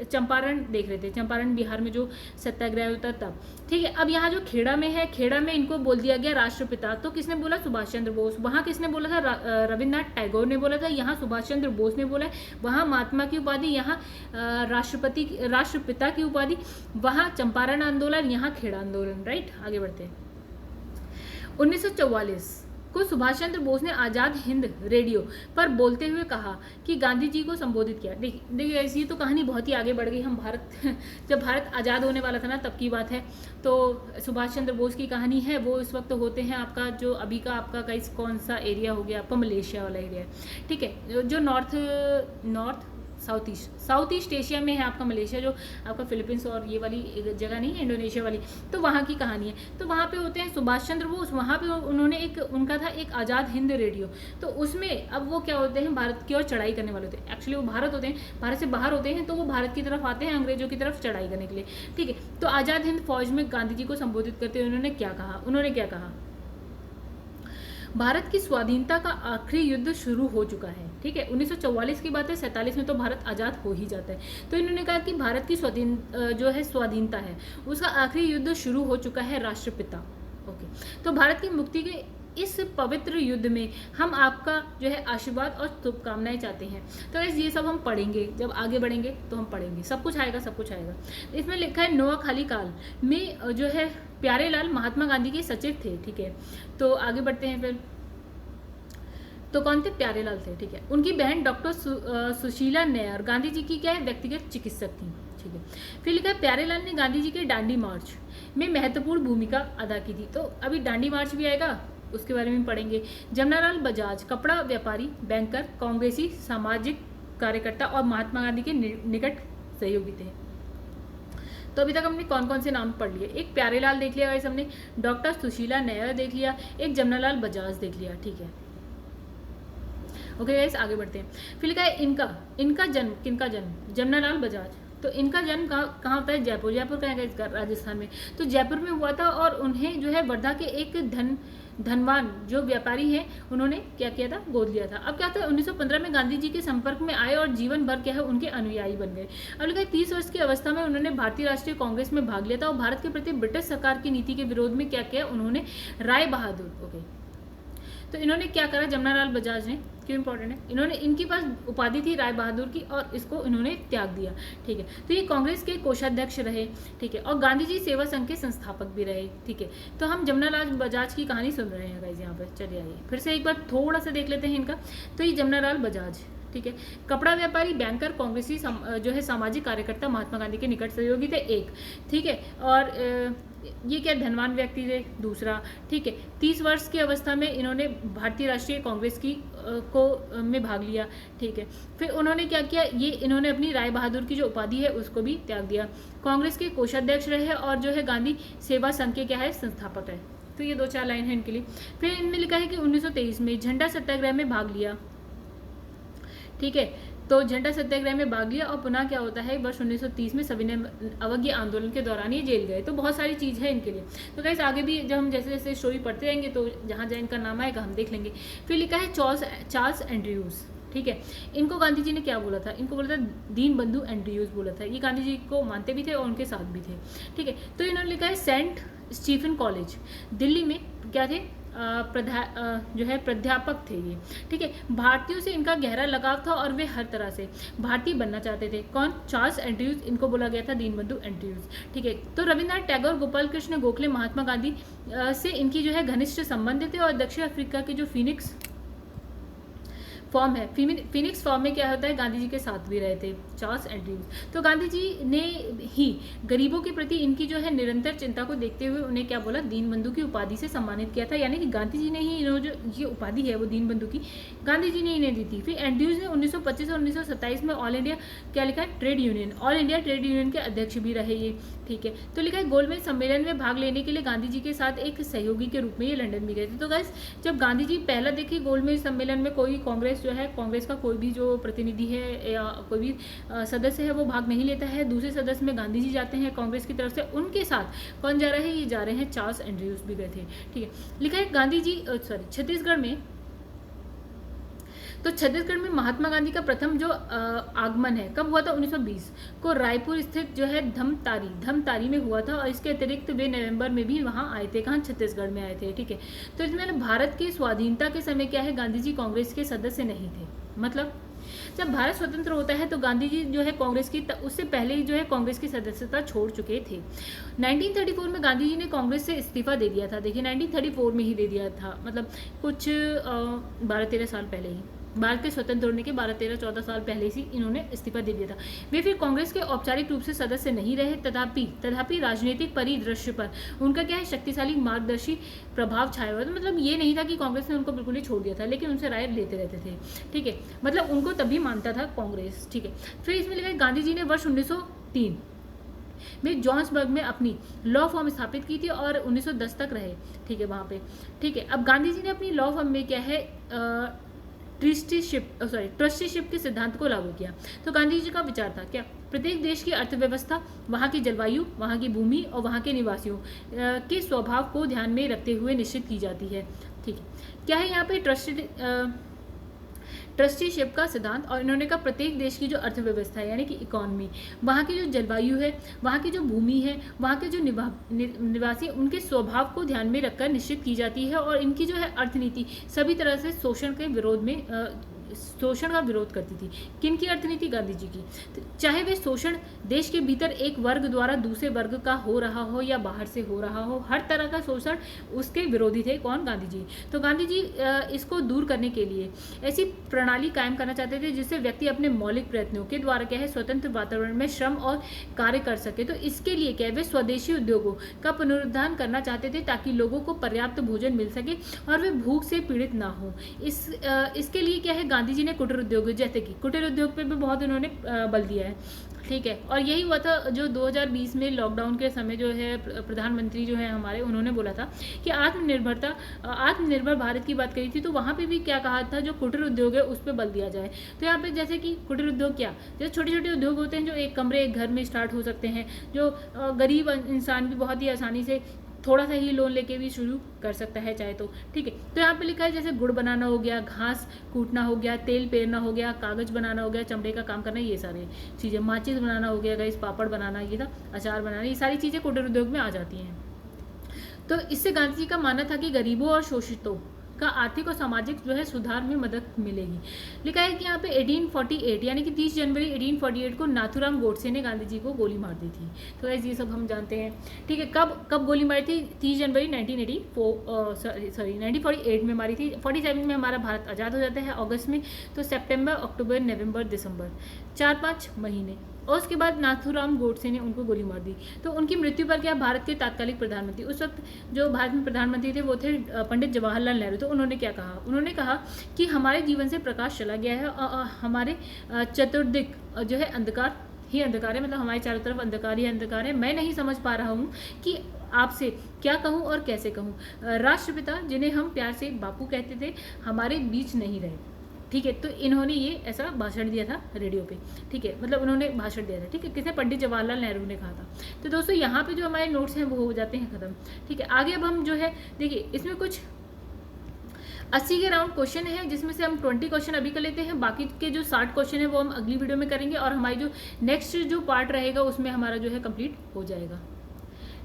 चंपारण देख रहे थे, चंपारण बिहार में जो सत्याग्रह होता तब, ठीक है। अब यहाँ जो खेड़ा में है, खेड़ा में इनको बोल दिया गया राष्ट्रपिता, तो किसने बोला, सुभाष चंद्र बोस। वहाँ किसने बोला था, रविन्द्रनाथ टैगोर ने बोला था, यहाँ सुभाष चंद्र बोस ने बोला, वहाँ महात्मा की उपाधि, यहाँ राष्ट्रपिता की उपाधि, वहाँ चंपारण आंदोलन, यहाँ खेड़ा आंदोलन, राइट। आगे बढ़ते हैं। 1944 को सुभाष चंद्र बोस ने आज़ाद हिंद रेडियो पर बोलते हुए कहा कि गांधी जी को संबोधित किया। देखिए ऐसी तो कहानी बहुत ही आगे बढ़ गई। हम भारत जब भारत आज़ाद होने वाला था ना तब की बात है। तो सुभाष चंद्र बोस की कहानी है, वो इस वक्त होते हैं आपका जो अभी का आपका कौन सा एरिया हो गया आपका, मलेशिया वाला एरिया है, ठीक है, जो नॉर्थ साउथ ईस्ट एशिया में है आपका मलेशिया, जो आपका फिलीपींस और ये वाली जगह नहीं है, इंडोनेशिया वाली, तो वहाँ की कहानी है। तो वहाँ पे होते हैं सुभाष चंद्र बोस, वहाँ पे उन्होंने उनका था एक आज़ाद हिंद रेडियो। तो उसमें अब वो क्या होते हैं, भारत की ओर चढ़ाई करने वाले होते हैं। एक्चुअली वो भारत होते हैं, भारत से बाहर होते हैं, तो वो भारत की तरफ आते हैं अंग्रेजों की तरफ चढ़ाई करने के लिए, ठीक है। तो आज़ाद हिंद फौज में गांधी जी को संबोधित करते हुए उन्होंने क्या कहा, भारत की स्वाधीनता का आखिरी युद्ध शुरू हो चुका है, ठीक है। 1944 की बात है, 47 में तो भारत आज़ाद हो ही जाता है। तो इन्होंने कहा कि भारत की स्वाधीनता है उसका आखिरी युद्ध शुरू हो चुका है, राष्ट्रपिता। ओके, तो भारत की मुक्ति के इस पवित्र युद्ध में हम आपका जो है आशीर्वाद और शुभकामनाएं चाहते हैं। तो गाइस ये सब हम पढ़ेंगे, जब आगे बढ़ेंगे तो हम पढ़ेंगे, सब कुछ आएगा। इसमें लिखा है नोआ खाली काल में जो है प्यारेलाल महात्मा गांधी के सचिव थे, ठीक है। तो आगे बढ़ते हैं फिर। तो कौन थे, प्यारेलाल थे, ठीक है। उनकी बहन डॉक्टर सुशीला नैयर गांधी जी की क्या है, व्यक्तिगत चिकित्सक थी, ठीक है। फिर लिखा है प्यारेलाल ने गांधी जी के दांडी मार्च में महत्वपूर्ण भूमिका अदा की थी। तो अभी दांडी मार्च भी आएगा, उसके बारे में पढ़ेंगे। जमनालाल बजाज कपड़ा व्यापारी, बैंकर, कांग्रेसी, सामाजिक कार्यकर्ता और महात्मा गांधी के निकट सहयोगी थे। तो अभी तक हमने कौन कौन से नाम पढ़ लिए, एक प्यारेलाल देख लिया गाइस हमने, डॉक्टर सुशीला नैयर देख लिया, एक जमनालाल बजाज देख लिया, ठीक है। ओके गाइस आगे बढ़ते हैं। फिर लिखा है इनका जन्म, किनका जन्म, जमनालाल बजाज। तो इनका जन्म कहाँ होता है, जयपुर का है राजस्थान में। तो जयपुर में हुआ था और उन्हें जो है वर्धा के एक धनवान जो व्यापारी हैं उन्होंने क्या किया था, गोद लिया था। अब क्या था, 1915 में गांधी जी के संपर्क में आए और जीवन भर क्या है उनके अनुयायी बन गए। अब लिखा है 30 वर्ष की अवस्था में उन्होंने भारतीय राष्ट्रीय कांग्रेस में भाग लिया था और भारत के प्रति ब्रिटिश सरकार की नीति के विरोध में क्या किया, उन्होंने राय बहादुर, ओके। तो इन्होंने क्या करा, जमनालाल बजाज ने, क्यों इंपॉर्टेंट है, इन्होंने इनके पास उपाधि थी राय बहादुर की और इसको इन्होंने त्याग दिया, ठीक है। तो ये कांग्रेस के कोषाध्यक्ष रहे, ठीक है, और गांधी जी सेवा संघ के संस्थापक भी रहे, ठीक है। तो हम जमनालाल बजाज की कहानी सुन रहे हैं गाइस यहाँ पर। चलिए आइए फिर से एक बार थोड़ा सा देख लेते हैं इनका। तो ये जमनालाल बजाज, ठीक है, कपड़ा व्यापारी, बैंकर, कांग्रेसी, जो है सामाजिक कार्यकर्ता, महात्मा गांधी के निकट सहयोगी थे, एक, ठीक है। और ये क्या धनवान व्यक्ति थे, दूसरा, ठीक है। 30 वर्ष की अवस्था में इन्होंने भारतीय राष्ट्रीय कांग्रेस की में भाग लिया, ठीक है। फिर उन्होंने क्या किया, ये इन्होंने अपनी राय बहादुर की जो उपाधि है उसको भी त्याग दिया। कांग्रेस के कोषाध्यक्ष रहे और जो है गांधी सेवा संघ के क्या है, संस्थापक है। तो ये 2-4 लाइन है इनके लिए। फिर इनमें लिखा है कि 1923 में झंडा सत्याग्रह में भाग लिया, ठीक है। तो झंडा सत्याग्रह में भाग लिया और पुनः क्या होता है, वर्ष 1930 में सविनय अवज्ञा आंदोलन के दौरान ये जेल गए। तो बहुत सारी चीज़ है इनके लिए। तो गाइस आगे भी जब हम जैसे जैसे स्टोरी पढ़ते जाएंगे तो जहाँ जहाँ इनका नाम आएगा हम देख लेंगे। फिर लिखा है चार्ल्स एंड्रयूज, ठीक है। इनको गांधी जी ने क्या बोला था, इनको बोला था दीन बंधु एंड्रयूज बोला था। ये गांधी जी को मानते भी थे और उनके साथ भी थे, ठीक है। तो इन्होंने लिखा है सेंट स्टीफन कॉलेज दिल्ली में क्या थे, जो है प्राध्यापक थे ये, ठीक है। भारतीयों से इनका गहरा लगाव था और वे हर तरह से भारतीय बनना चाहते थे। कौन, चार्ल्स एंड्रयूज, इनको बोला गया था दीनबंधु एंड्रयूज, ठीक है। तो रविन्द्रनाथ टैगोर, गोपाल कृष्ण गोखले, महात्मा गांधी से इनकी जो है घनिष्ठ संबंध थे। और दक्षिण अफ्रीका के जो फिनिक्स फॉर्म है, फिनिक्स फॉर्म में क्या होता है, गांधी जी के साथ भी रहे थे चार्ल्स एंड्रयूज। तो गांधी जी ने ही गरीबों के प्रति इनकी जो है निरंतर चिंता को देखते हुए उन्हें क्या बोला, दीन बंधु की उपाधि से सम्मानित किया था। यानी कि गांधी जी ने ही इन्होंने जो ये उपाधि है वो दीन बंधु की गांधी जी ने इन्हें दी थी। फिर एंड्रयूज ने 1925 और 1927 में ऑल इंडिया क्या लिखा है, trade union, all India trade union के अध्यक्ष भी रहे ये, ठीक है। तो लिखा है गोलमेज सम्मेलन में भाग लेने के लिए गांधी जी के साथ एक सहयोगी के रूप में ये लंदन भी गए थे। तो गाइस जब गांधी जी पहला देखिए गोलमेज सम्मेलन में कोई कांग्रेस जो है, कांग्रेस का कोई भी जो प्रतिनिधि है या कोई भी सदस्य है वो भाग नहीं लेता है, दूसरे सदस्य में गांधी जी जाते हैं कांग्रेस की तरफ से, उनके साथ कौन जा रहा है, ये जा रहे हैं चार्ल्स एंड्रयूज भी गए थे, ठीक है। लिखा है गांधी जी छत्तीसगढ़ में, तो छत्तीसगढ़ में महात्मा गांधी का प्रथम जो आगमन है कब हुआ था, 1920 को रायपुर स्थित जो है धमतारी में हुआ था। और इसके अतिरिक्त वे नवंबर में भी वहां आए थे, कहाँ, छत्तीसगढ़ में आए थे, ठीक है। तो इसमें भारत की स्वाधीनता के समय क्या है, गांधी जी कांग्रेस के सदस्य नहीं थे, मतलब जब भारत स्वतंत्र होता है तो गांधी जी जो है कांग्रेस की उससे पहले ही जो है कांग्रेस की सदस्यता छोड़ चुके थे। 1934 में गांधी जी ने कांग्रेस से इस्तीफा दे दिया था। देखिए 1934 में ही दे दिया था, मतलब कुछ 12-13 साल पहले ही, भारत के स्वतंत्र होने के 12-13-14 साल पहले ही इन्होंने इस्तीफा दे दिया था। वे फिर कांग्रेस के औपचारिक रूप से सदस्य नहीं रहे, तथापि राजनीतिक परिदृश्य पर उनका क्या है, शक्तिशाली मार्गदर्शी प्रभाव छाया हुआ था। मतलब ये नहीं था कि कांग्रेस ने उनको बिल्कुल ही छोड़ दिया था, लेकिन उनसे राय लेते रहते थे, ठीक है, मतलब उनको तभी मानता था कांग्रेस, ठीक है। फिर इसमें लिखा है गांधी जी ने वर्ष 1903 में जॉन्सबर्ग में अपनी लॉ फर्म स्थापित की थी और 1910 तक रहे, ठीक है, वहाँ पे, ठीक है। अब गांधी जी ने अपनी लॉ फर्म में क्या है ट्रस्टीशिप के सिद्धांत को लागू किया। तो गांधी जी का विचार था क्या, प्रत्येक देश की अर्थव्यवस्था, वहाँ की जलवायु, वहाँ की भूमि और वहाँ के निवासियों के स्वभाव को ध्यान में रखते हुए निश्चित की जाती है, ठीक है। क्या है यहाँ पे ट्रस्टीशिप का सिद्धांत, और इन्होंने कहा प्रत्येक देश की जो अर्थव्यवस्था है यानी कि इकोनॉमी, वहाँ की जो जलवायु है, वहाँ की जो भूमि है, वहाँ के जो निवासी, उनके स्वभाव को ध्यान में रखकर निश्चित की जाती है, और इनकी जो है अर्थनीति सभी तरह से शोषण का विरोध करती थी। किन की अर्थनीति? गांधी जी की। तो चाहे वे शोषण देश के भीतर एक वर्ग द्वारा दूसरे वर्ग का हो रहा हो या बाहर से हो रहा हो, हर तरह का शोषण उसके विरोधी थे। कौन? गांधी जी। तो गांधी जी इसको दूर करने के लिए ऐसी प्रणाली कायम करना चाहते थे जिससे व्यक्ति अपने मौलिक प्रयत्नों के द्वारा क्या है, स्वतंत्र वातावरण में श्रम और कार्य कर सके। तो इसके लिए क्या है, वे स्वदेशी उद्योगों का पुनरुद्धार करना चाहते थे ताकि लोगों को पर्याप्त भोजन मिल सके और वे भूख से पीड़ित ना हो। इसके लिए क्या है, गांधी जी ने कुटीर उद्योग, जैसे कि कुटीर उद्योग पे भी बहुत उन्होंने बल दिया है, ठीक है। और यही हुआ था जो 2020 में लॉकडाउन के समय जो है प्रधानमंत्री जो है हमारे, उन्होंने बोला था कि आत्मनिर्भर भारत की बात करी थी, तो वहाँ पे भी क्या कहा था, जो कुटीर उद्योग है उस पर बल दिया जाए। तो यहाँ पे जैसे कि कुटीर उद्योग क्या, जैसे छोटे छोटे उद्योग होते हैं जो एक कमरे एक घर में स्टार्ट हो सकते हैं, जो गरीब इंसान भी बहुत ही आसानी से थोड़ा सा ही लोन लेके भी शुरू कर सकता है चाहे तो, ठीक है। तो यहाँ पे लिखा है जैसे गुड़ बनाना हो गया, घास कूटना हो गया, तेल पेरना हो गया, कागज बनाना हो गया, चमड़े का काम करना, ये सारी चीज़ें, माचिस बनाना हो गया, गाइस पापड़ बनाना, ये था अचार बनाना, ये सारी चीज़ें कुटीर उद्योग में आ जाती हैं। तो इससे गांधी जी का मानना था कि गरीबों और शोषितों का आर्थिक और सामाजिक जो है सुधार में मदद मिलेगी। लिखा है कि यहाँ पे 1848 यानी कि 30 जनवरी 1848 को नाथूराम गोडसे ने गांधी जी को गोली मार दी थी। तो ये सब हम जानते हैं, ठीक है। कब गोली मारी थी? 30 जनवरी 1948 में मारी थी। 47 में हमारा भारत आज़ाद हो जाता है अगस्त में, तो सितंबर, अक्टूबर, नवंबर, दिसंबर 4-5 महीने, और उसके बाद नाथूराम गोडसे ने उनको गोली मार दी। तो उनकी मृत्यु पर क्या, भारत के तात्कालिक प्रधानमंत्री, उस वक्त जो भारत में प्रधानमंत्री थे वो थे पंडित जवाहरलाल नेहरू। तो उन्होंने क्या कहा, उन्होंने कहा कि हमारे जीवन से प्रकाश चला गया है, हमारे चतुर्दिक जो है अंधकार ही अंधकार है, मतलब हमारे चारों तरफ अंधकार ही अंधकार है। मैं नहीं समझ पा रहा हूँ कि आपसे क्या कहूँ और कैसे कहूँ। राष्ट्रपिता जिन्हें हम प्यार से बापू कहते थे, हमारे बीच नहीं रहे, ठीक है। तो इन्होंने ये ऐसा भाषण दिया था रेडियो पे, ठीक है, मतलब उन्होंने भाषण दिया था, ठीक है। किसने? पंडित जवाहरलाल नेहरू ने कहा था। तो दोस्तों यहाँ पे जो हमारे नोट्स हैं वो हो जाते हैं खत्म, ठीक है। आगे अब हम जो है देखिए, इसमें कुछ 80 के राउंड क्वेश्चन है, जिसमें से हम 20 क्वेश्चन अभी कर लेते हैं, बाकी के जो 60 क्वेश्चन है वो हम अगली वीडियो में करेंगे, और हमारी जो नेक्स्ट जो पार्ट रहेगा उसमें हमारा जो है कंप्लीट हो जाएगा,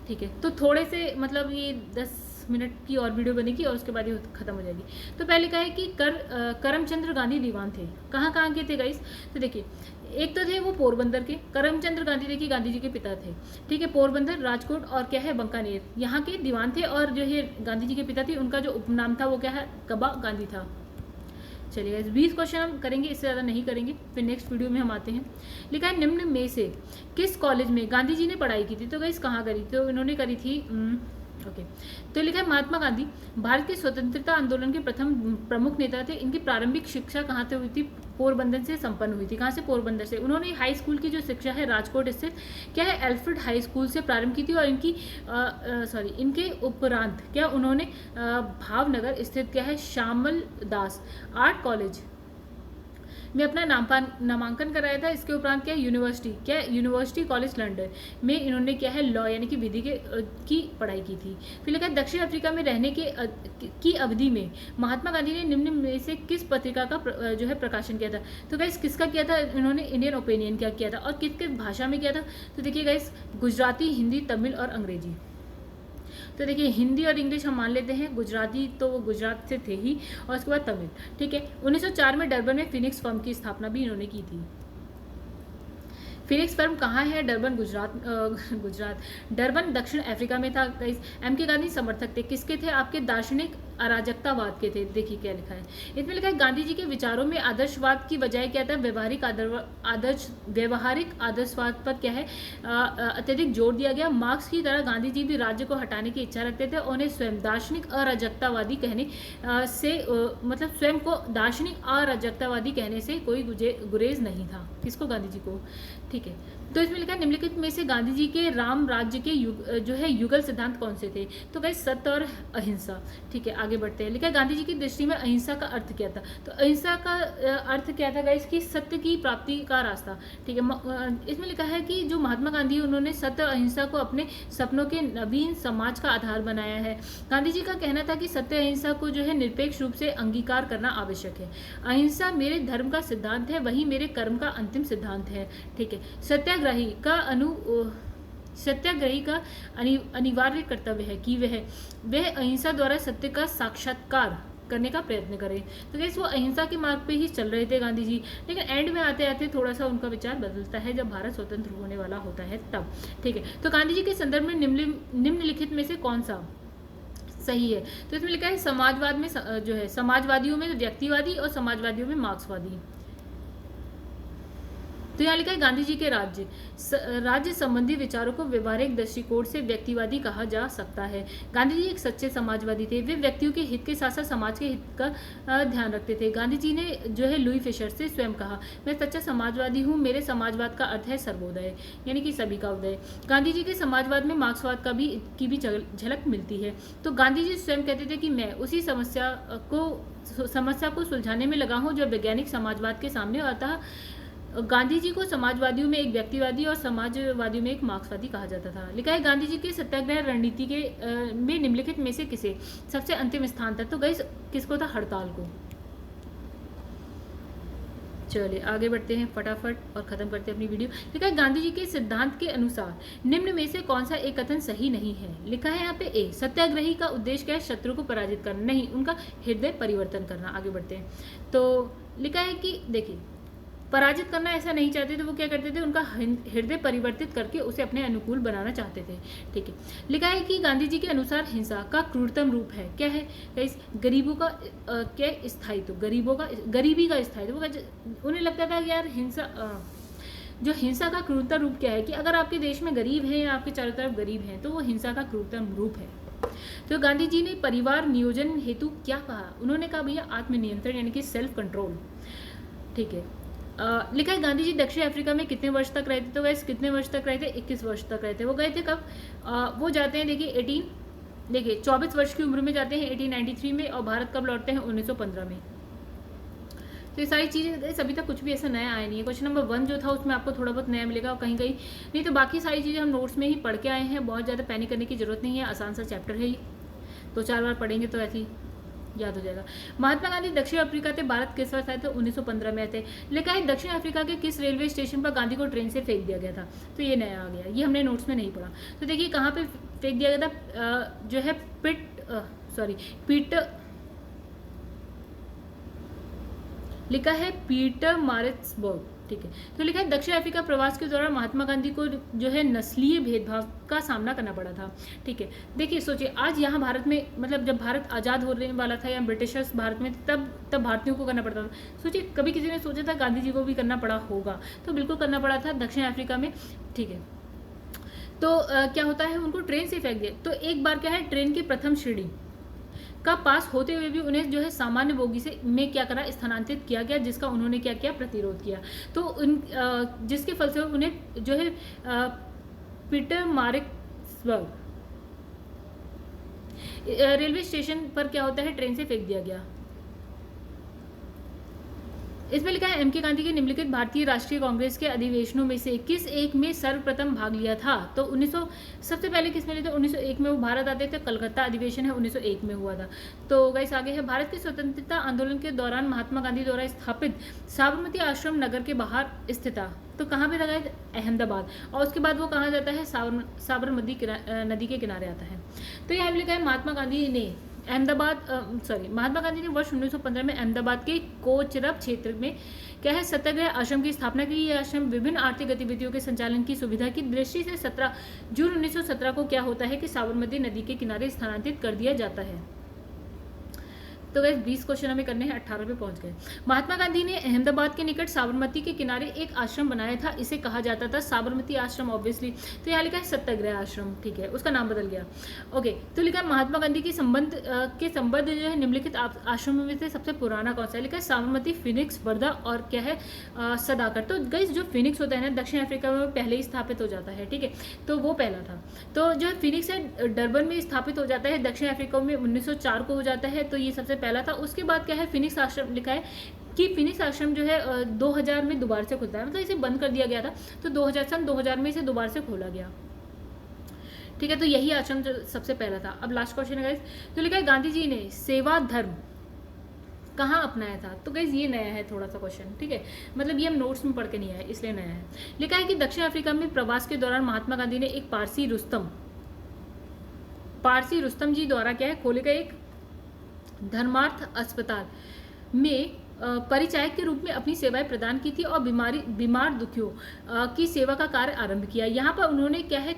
ठीक है। तो थोड़े से मतलब ये 10 मिनट की और वीडियो बनेगी और उसके बाद ये खत्म हो जाएगी। तो पहले कहा है कि करमचंद्र गांधी दीवान थे। कहाँ कहाँ के थे गाइस? तो देखिए, एक तो थे वो पोरबंदर के, करमचंद्र गांधी देखिए गांधी जी के पिता थे, ठीक है। पोरबंदर, राजकोट और क्या है बंकानेर, यहाँ के दीवान थे, और जो है गांधी जी के पिता थे उनका जो उपनाम था वो क्या है, कबा गांधी था। चलिए 20 क्वेश्चन हम करेंगे, इससे ज़्यादा नहीं करेंगे, फिर नेक्स्ट वीडियो में हम आते हैं। लिखा है निम्न में से किस कॉलेज में गांधी जी ने पढ़ाई की थी? तो गाइस कहाँ करी? तो इन्होंने करी थी ओके। तो लिखा है महात्मा गांधी भारत के स्वतंत्रता आंदोलन के प्रथम प्रमुख नेता थे। इनकी प्रारंभिक शिक्षा कहाँ से हुई थी? पोरबंदर से संपन्न हुई थी। कहाँ से? पोरबंदर से। उन्होंने हाई स्कूल की जो शिक्षा है राजकोट स्थित क्या है एल्फ्रेड हाई स्कूल से प्रारंभ की थी, और इनके उपरांत क्या उन्होंने भावनगर स्थित क्या है श्यामल दास आर्ट कॉलेज में अपना नामांकन कराया था। इसके उपरांत क्या यूनिवर्सिटी कॉलेज लंदन में इन्होंने क्या है लॉ यानी कि विधि की पढ़ाई की थी। फिर लिखा दक्षिण अफ्रीका में रहने की अवधि में महात्मा गांधी ने निम्न में से किस पत्रिका का जो है प्रकाशन किया था? तो गाइस किसका किया था? इन्होंने इंडियन ओपिनियन का किया था, और किस किस भाषा में किया था? तो देखिए गाइस गुजराती, हिंदी, तमिल और अंग्रेजी। तो देखिए हिंदी और इंग्लिश हम मान लेते हैं, गुजराती तो वो गुजरात से थे ही, और उसके बाद तमिल। ठीक है, 1904 में डरबन में फिनिक्स फर्म की स्थापना भी इन्होंने की थी। फिनिक्स फर्म कहाँ है? डरबन, गुजरात। डरबन दक्षिण अफ्रीका में था। एम के गांधी समर्थक थे, किसके थे? आपके दार्शनिक अराजकतावाद के थे। देखिए क्या लिखा है इसमें, लिखा है गांधी जी के विचारों में आदर्शवाद की बजाय क्या था? व्यवहारिक आदर्शवाद पर क्या है अत्यधिक जोर दिया गया। मार्क्स की तरह गांधी जी भी राज्य को हटाने की इच्छा रखते थे और उन्हें स्वयं दार्शनिक अराजकतावादी कहने से मतलब स्वयं को दार्शनिक अराजकतावादी कहने से कोई गुरेज नहीं था। किसको? गांधी जी को। ठीक है, तो इसमें लिखा है निम्नलिखित में से गांधी जी के राम राज्य के जो है युगल सिद्धांत कौन से थे? तो गाइस सत्य और अहिंसा। ठीक है, आगे बढ़ते हैं। लिखा है गांधी जी की दृष्टि में अहिंसा का अर्थ क्या था? तो अहिंसा का अर्थ क्या था गाइस? कि सत्य की प्राप्ति का रास्ता। ठीक है, इसमें लिखा है कि जो महात्मा गांधी उन्होंने सत्य और अहिंसा को अपने सपनों के नवीन समाज का आधार बनाया है। गांधी जी का कहना था कि सत्य अहिंसा को जो है निरपेक्ष रूप से अंगीकार करना आवश्यक है। अहिंसा मेरे धर्म का सिद्धांत है, वही मेरे कर्म का अंतिम सिद्धांत है। ठीक है, सत्याग्रही का अनिवार्य कर्तव्य है कि वह अहिंसा द्वारा सत्य का साक्षात्कार करने का प्रयत्न करें। तो गाइस वो अहिंसा के मार्ग पे ही चल रहे थे गांधी जी, लेकिन एंड में आते आते थोड़ा सा उनका विचार बदलता है जब भारत स्वतंत्र होने वाला होता है तब। ठीक है, तो गांधी जी के संदर्भ में निम्नलिखित में से कौन सा सही है? तो इसमें लिखा है समाजवाद में जो है समाजवादियों में व्यक्तिवादी और समाजवादियों में मार्क्सवादी। तो यहाँ लिखा है गांधी जी के राज्य संबंधी विचारों को व्यवहारिक दृष्टिकोण से व्यक्तिवादी कहा जा सकता है। गांधी जी एक सच्चे समाजवादी थे, वे व्यक्तियों के हित के साथ साथ समाज के हित का ध्यान रखते थे। गांधी जी ने जो है लुई फिशर से स्वयं कहा, मैं सच्चा समाजवादी हूँ, मेरे समाजवाद का अर्थ है सर्वोदय, यानी कि सभी का उदय। गांधी जी के समाजवाद में मार्क्सवाद की भी झलक मिलती है। तो गांधी जी स्वयं कहते थे कि मैं उसी समस्या को सुलझाने में लगा हूँ जो वैज्ञानिक समाजवाद के सामने, अतः गांधी जी को समाजवादियों में एक व्यक्तिवादी और समाजवादियों में एक मार्क्सवादी कहा जाता था। लिखा है गांधी जी के सत्याग्रह रणनीति के में निम्नलिखित में से किसे सबसे अंतिम स्थान था? तो गाइस किसको था? हड़ताल को। चलिए आगे बढ़ते हैं फटाफट और खत्म करते हैं अपनी वीडियो। लिखा है गांधी जी के सिद्धांत के अनुसार निम्न में से कौन सा एक कथन सही नहीं है? लिखा है यहाँ पे ए, सत्याग्रही का उद्देश्य क्या है? शत्रु को पराजित करना, नहीं, उनका हृदय परिवर्तन करना। आगे बढ़ते हैं, तो लिखा है कि देखिए पराजित करना ऐसा नहीं चाहते थे, वो क्या करते थे? उनका हृदय परिवर्तित करके उसे अपने अनुकूल बनाना चाहते थे। ठीक है, लिखा है कि गांधी जी के अनुसार हिंसा का क्रूरतम रूप है, क्या है? गरीबों का क्या स्थायित्व, गरीबी का स्थायित्व। उन्हें लगता था कि यार जो हिंसा का क्रूरतम रूप क्या है कि अगर आपके देश में गरीब हैं या आपके चारों तरफ गरीब हैं तो वो हिंसा का क्रूरतम रूप है। तो गांधी जी ने परिवार नियोजन हेतु क्या कहा? उन्होंने कहा भैया आत्मनियंत्रण, यानी कि सेल्फ कंट्रोल। ठीक है, लिखा है गांधी जी दक्षिण अफ्रीका में कितने वर्ष तक रहते? तो वैसे कितने वर्ष तक रहते? 21 वर्ष तक रहते। वो गए थे कब? वो जाते हैं देखिए 24 वर्ष की उम्र में जाते हैं 1893 में, और भारत कब लौटते हैं? 1915 में। तो ये सारी चीज़ें अभी तक कुछ भी ऐसा नया आया नहीं है। क्वेश्चन नंबर 1 जो था उसमें आपको थोड़ा बहुत नया मिलेगा और कहीं नहीं, तो बाकी सारी चीज़ें हम नोट्स में ही पढ़ के आए हैं। बहुत ज़्यादा पैनिक करने की जरूरत नहीं है, आसान सा चैप्टर है, 2-4 बार पढ़ेंगे तो ऐसे ही याद हो जाएगा। महात्मा गांधी दक्षिण अफ्रीका से भारत किस वर्ष आए थे? 1915 में आए थे। लिखा है दक्षिण अफ्रीका के किस रेलवे स्टेशन पर गांधी को ट्रेन से फेंक दिया गया था? तो ये नया आ गया, ये हमने नोट्स में नहीं पढ़ा। तो देखिए कहाँ पे फेंक दिया गया था? जो है लिखा है पीटरमारिट्सबर्ग। ठीक है, तो लिखा है दक्षिण अफ्रीका प्रवास के दौरान महात्मा गांधी को जो है नस्लीय भेदभाव का सामना करना पड़ा था। ठीक है, देखिए सोचिए आज यहाँ भारत में, मतलब जब भारत आज़ाद होने वाला था या ब्रिटिशर्स भारत में, तब भारतीयों को करना पड़ता था। सोचिए कभी किसी ने सोचा था गांधी जी को भी करना पड़ा होगा? तो बिल्कुल करना पड़ा था दक्षिण अफ्रीका में। ठीक है, तो क्या होता है, उनको ट्रेन से फेंक दिया। तो एक बार क्या है, ट्रेन की प्रथम श्रेणी का पास होते हुए भी उन्हें जो है सामान्य बोगी से में क्या करा, स्थानांतरित किया गया, जिसका उन्होंने क्या किया? प्रतिरोध किया। तो जिसके फलस्वरूप उन्हें जो है पीटरमारिट्सबर्ग रेलवे स्टेशन पर क्या होता है, ट्रेन से फेंक दिया गया। इसमें लिखा है एम के गांधी के निम्नलिखित भारतीय राष्ट्रीय कांग्रेस के अधिवेशनों में से किस एक में सर्वप्रथम भाग लिया था? तो 1900 सबसे पहले किस में लिया था? 1901 में वो भारत आते थे, कलकत्ता अधिवेशन है 1901 में हुआ था। तो गाइस आगे है, भारत के स्वतंत्रता आंदोलन के दौरान महात्मा गांधी द्वारा स्थापित साबरमती आश्रम नगर के बाहर स्थित था। तो कहाँ पे था गाइस? अहमदाबाद। और उसके बाद वो कहाँ जाता है? साबरमती नदी के किनारे आता है। तो यहाँ पे लिखा है महात्मा गांधी ने महात्मा गांधी ने वर्ष 1915 में अहमदाबाद के कोचरब क्षेत्र में क्या है सत्याग्रह आश्रम की स्थापना की। यह आश्रम विभिन्न आर्थिक गतिविधियों के संचालन की सुविधा की दृष्टि से 17 जून 1917 को क्या होता है कि साबरमती नदी के किनारे स्थानांतरित कर दिया जाता है। तो गाइस 20 क्वेश्चन हमें करने हैं, 18 पे पहुंच गए। महात्मा गांधी ने अहमदाबाद के निकट साबरमती के किनारे एक आश्रम बनाया था, इसे कहा जाता था साबरमती आश्रम ऑब्वियसली। तो यहाँ लिखा है सत्याग्रह आश्रम, ठीक है, उसका नाम बदल गया। ओके, तो लिखा है महात्मा गांधी की संबंध जो है निम्नलिखित आश्रमों में से सबसे पुराना कौन सा है? लिखा है साबरमती, फिनिक्स, वर्धा और क्या है सदाकर। तो गाइस जो फिनिक्स होता है ना दक्षिण अफ्रीका में पहले ही स्थापित हो जाता है, ठीक है, तो वो पहला था। तो जो फिनिक्स है डरबन में स्थापित हो जाता है, दक्षिण अफ्रीका में 1904 को हो जाता है, तो ये सबसे पहला था। उसके बाद क्या है फिनिक्स आश्रम लिखा है कि फिनिक्स आश्रम जो है 2000 में दोबारा से खुलता है, मतलब इसे बंद कर दिया गया था, तो 2000 में इसे दोबारा से खोला गया, ठीक है। तो यही आश्रम जो सबसे पहला था। अब लास्ट क्वेश्चन है गाइस, तो लिखा है गांधी जी ने सेवा धर्म कहाँ अपनाया था? तो गाइस ये नया है थोड़ा सा क्वेश्चन, ठीक है, मतलब ये हम नोट्स में पढ़ के नहीं आए इसलिए नया है। लिखा है कि दक्षिण अफ्रीका में प्रवास के दौरान महात्मा गांधी ने एक पारसी रुस्तम जी द्वारा क्या है खोले गए एक धर्मार्थ अस्पताल में परिचायक के रूप में अपनी सेवाएं प्रदान की थी और बीमार दुखियों की सेवा का कार्य आरंभ किया। यहाँ पर उन्होंने क्या है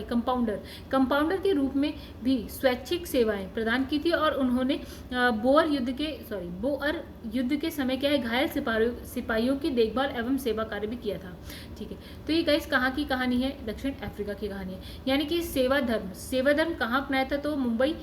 कंपाउंडर के रूप में भी स्वैच्छिक सेवाएं प्रदान की थी और उन्होंने बोअर युद्ध के समय क्या है घायल सिपाहियों की देखभाल एवं सेवा कार्य भी किया था, ठीक है। तो ये गाइस कहाँ की कहानी है? दक्षिण अफ्रीका की कहानी है, यानी कि सेवा धर्म कहाँ अपनाया था? तो मुंबई,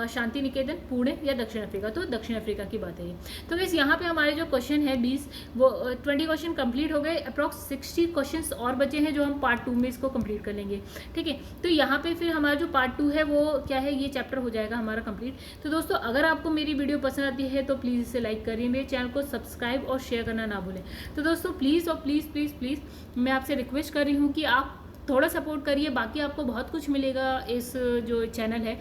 शांति निकेतन, पुणे या दक्षिण अफ्रीका? तो दक्षिण अफ्रीका की बात है ये। तो गाइस यहाँ पे हमारे जो क्वेश्चन है 20 वो 20 क्वेश्चन कंप्लीट हो गए, अप्रॉक्स 60 क्वेश्चंस और बचे हैं जो हम पार्ट 2 में इसको कंप्लीट कर लेंगे, ठीक है। तो यहाँ पे फिर हमारा जो पार्ट 2 है वो क्या है, ये चैप्टर हो जाएगा हमारा कंप्लीट। तो दोस्तों अगर आपको मेरी वीडियो पसंद आती है तो प्लीज़ इसे लाइक करिए, मेरे चैनल को सब्सक्राइब और शेयर करना ना भूलें। तो दोस्तों प्लीज़ और प्लीज़ मैं आपसे रिक्वेस्ट कर रही हूँ कि आप थोड़ा सपोर्ट करिए, बाकी आपको बहुत कुछ मिलेगा। इस जो चैनल है,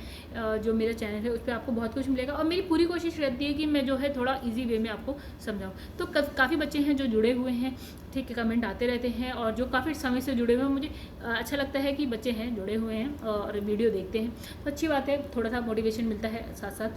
जो मेरा चैनल है, उस पर आपको बहुत कुछ मिलेगा और मेरी पूरी कोशिश रहती है कि मैं जो है थोड़ा इजी वे में आपको समझाऊँ। तो काफ़ी बच्चे हैं जो जुड़े हुए हैं, ठीक है, कमेंट आते रहते हैं और जो काफ़ी समय से जुड़े हुए हैं, मुझे अच्छा लगता है कि बच्चे हैं जुड़े हुए हैं और वीडियो देखते हैं, तो अच्छी बात है, थोड़ा सा मोटिवेशन मिलता है साथ साथ,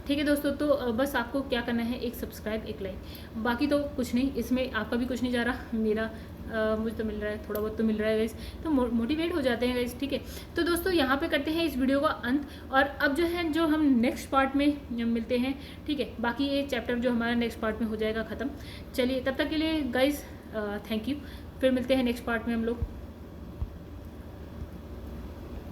ठीक है दोस्तों। तो बस आपको क्या करना है, एक सब्सक्राइब, एक लाइक, बाकी तो कुछ नहीं, इसमें आपका भी कुछ नहीं जा रहा, मेरा मुझे तो मिल रहा है, थोड़ा बहुत तो मिल रहा है गाइस, तो मोटिवेट हो जाते हैं गाइस, ठीक है। तो दोस्तों यहाँ पे करते हैं इस वीडियो का अंत और अब जो हम नेक्स्ट पार्ट में मिलते हैं, ठीक है। बाकी ये चैप्टर जो हमारा नेक्स्ट पार्ट में हो जाएगा ख़त्म। चलिए तब तक के लिए गाइस थैंक यू, फिर मिलते हैं नेक्स्ट पार्ट में हम लोग।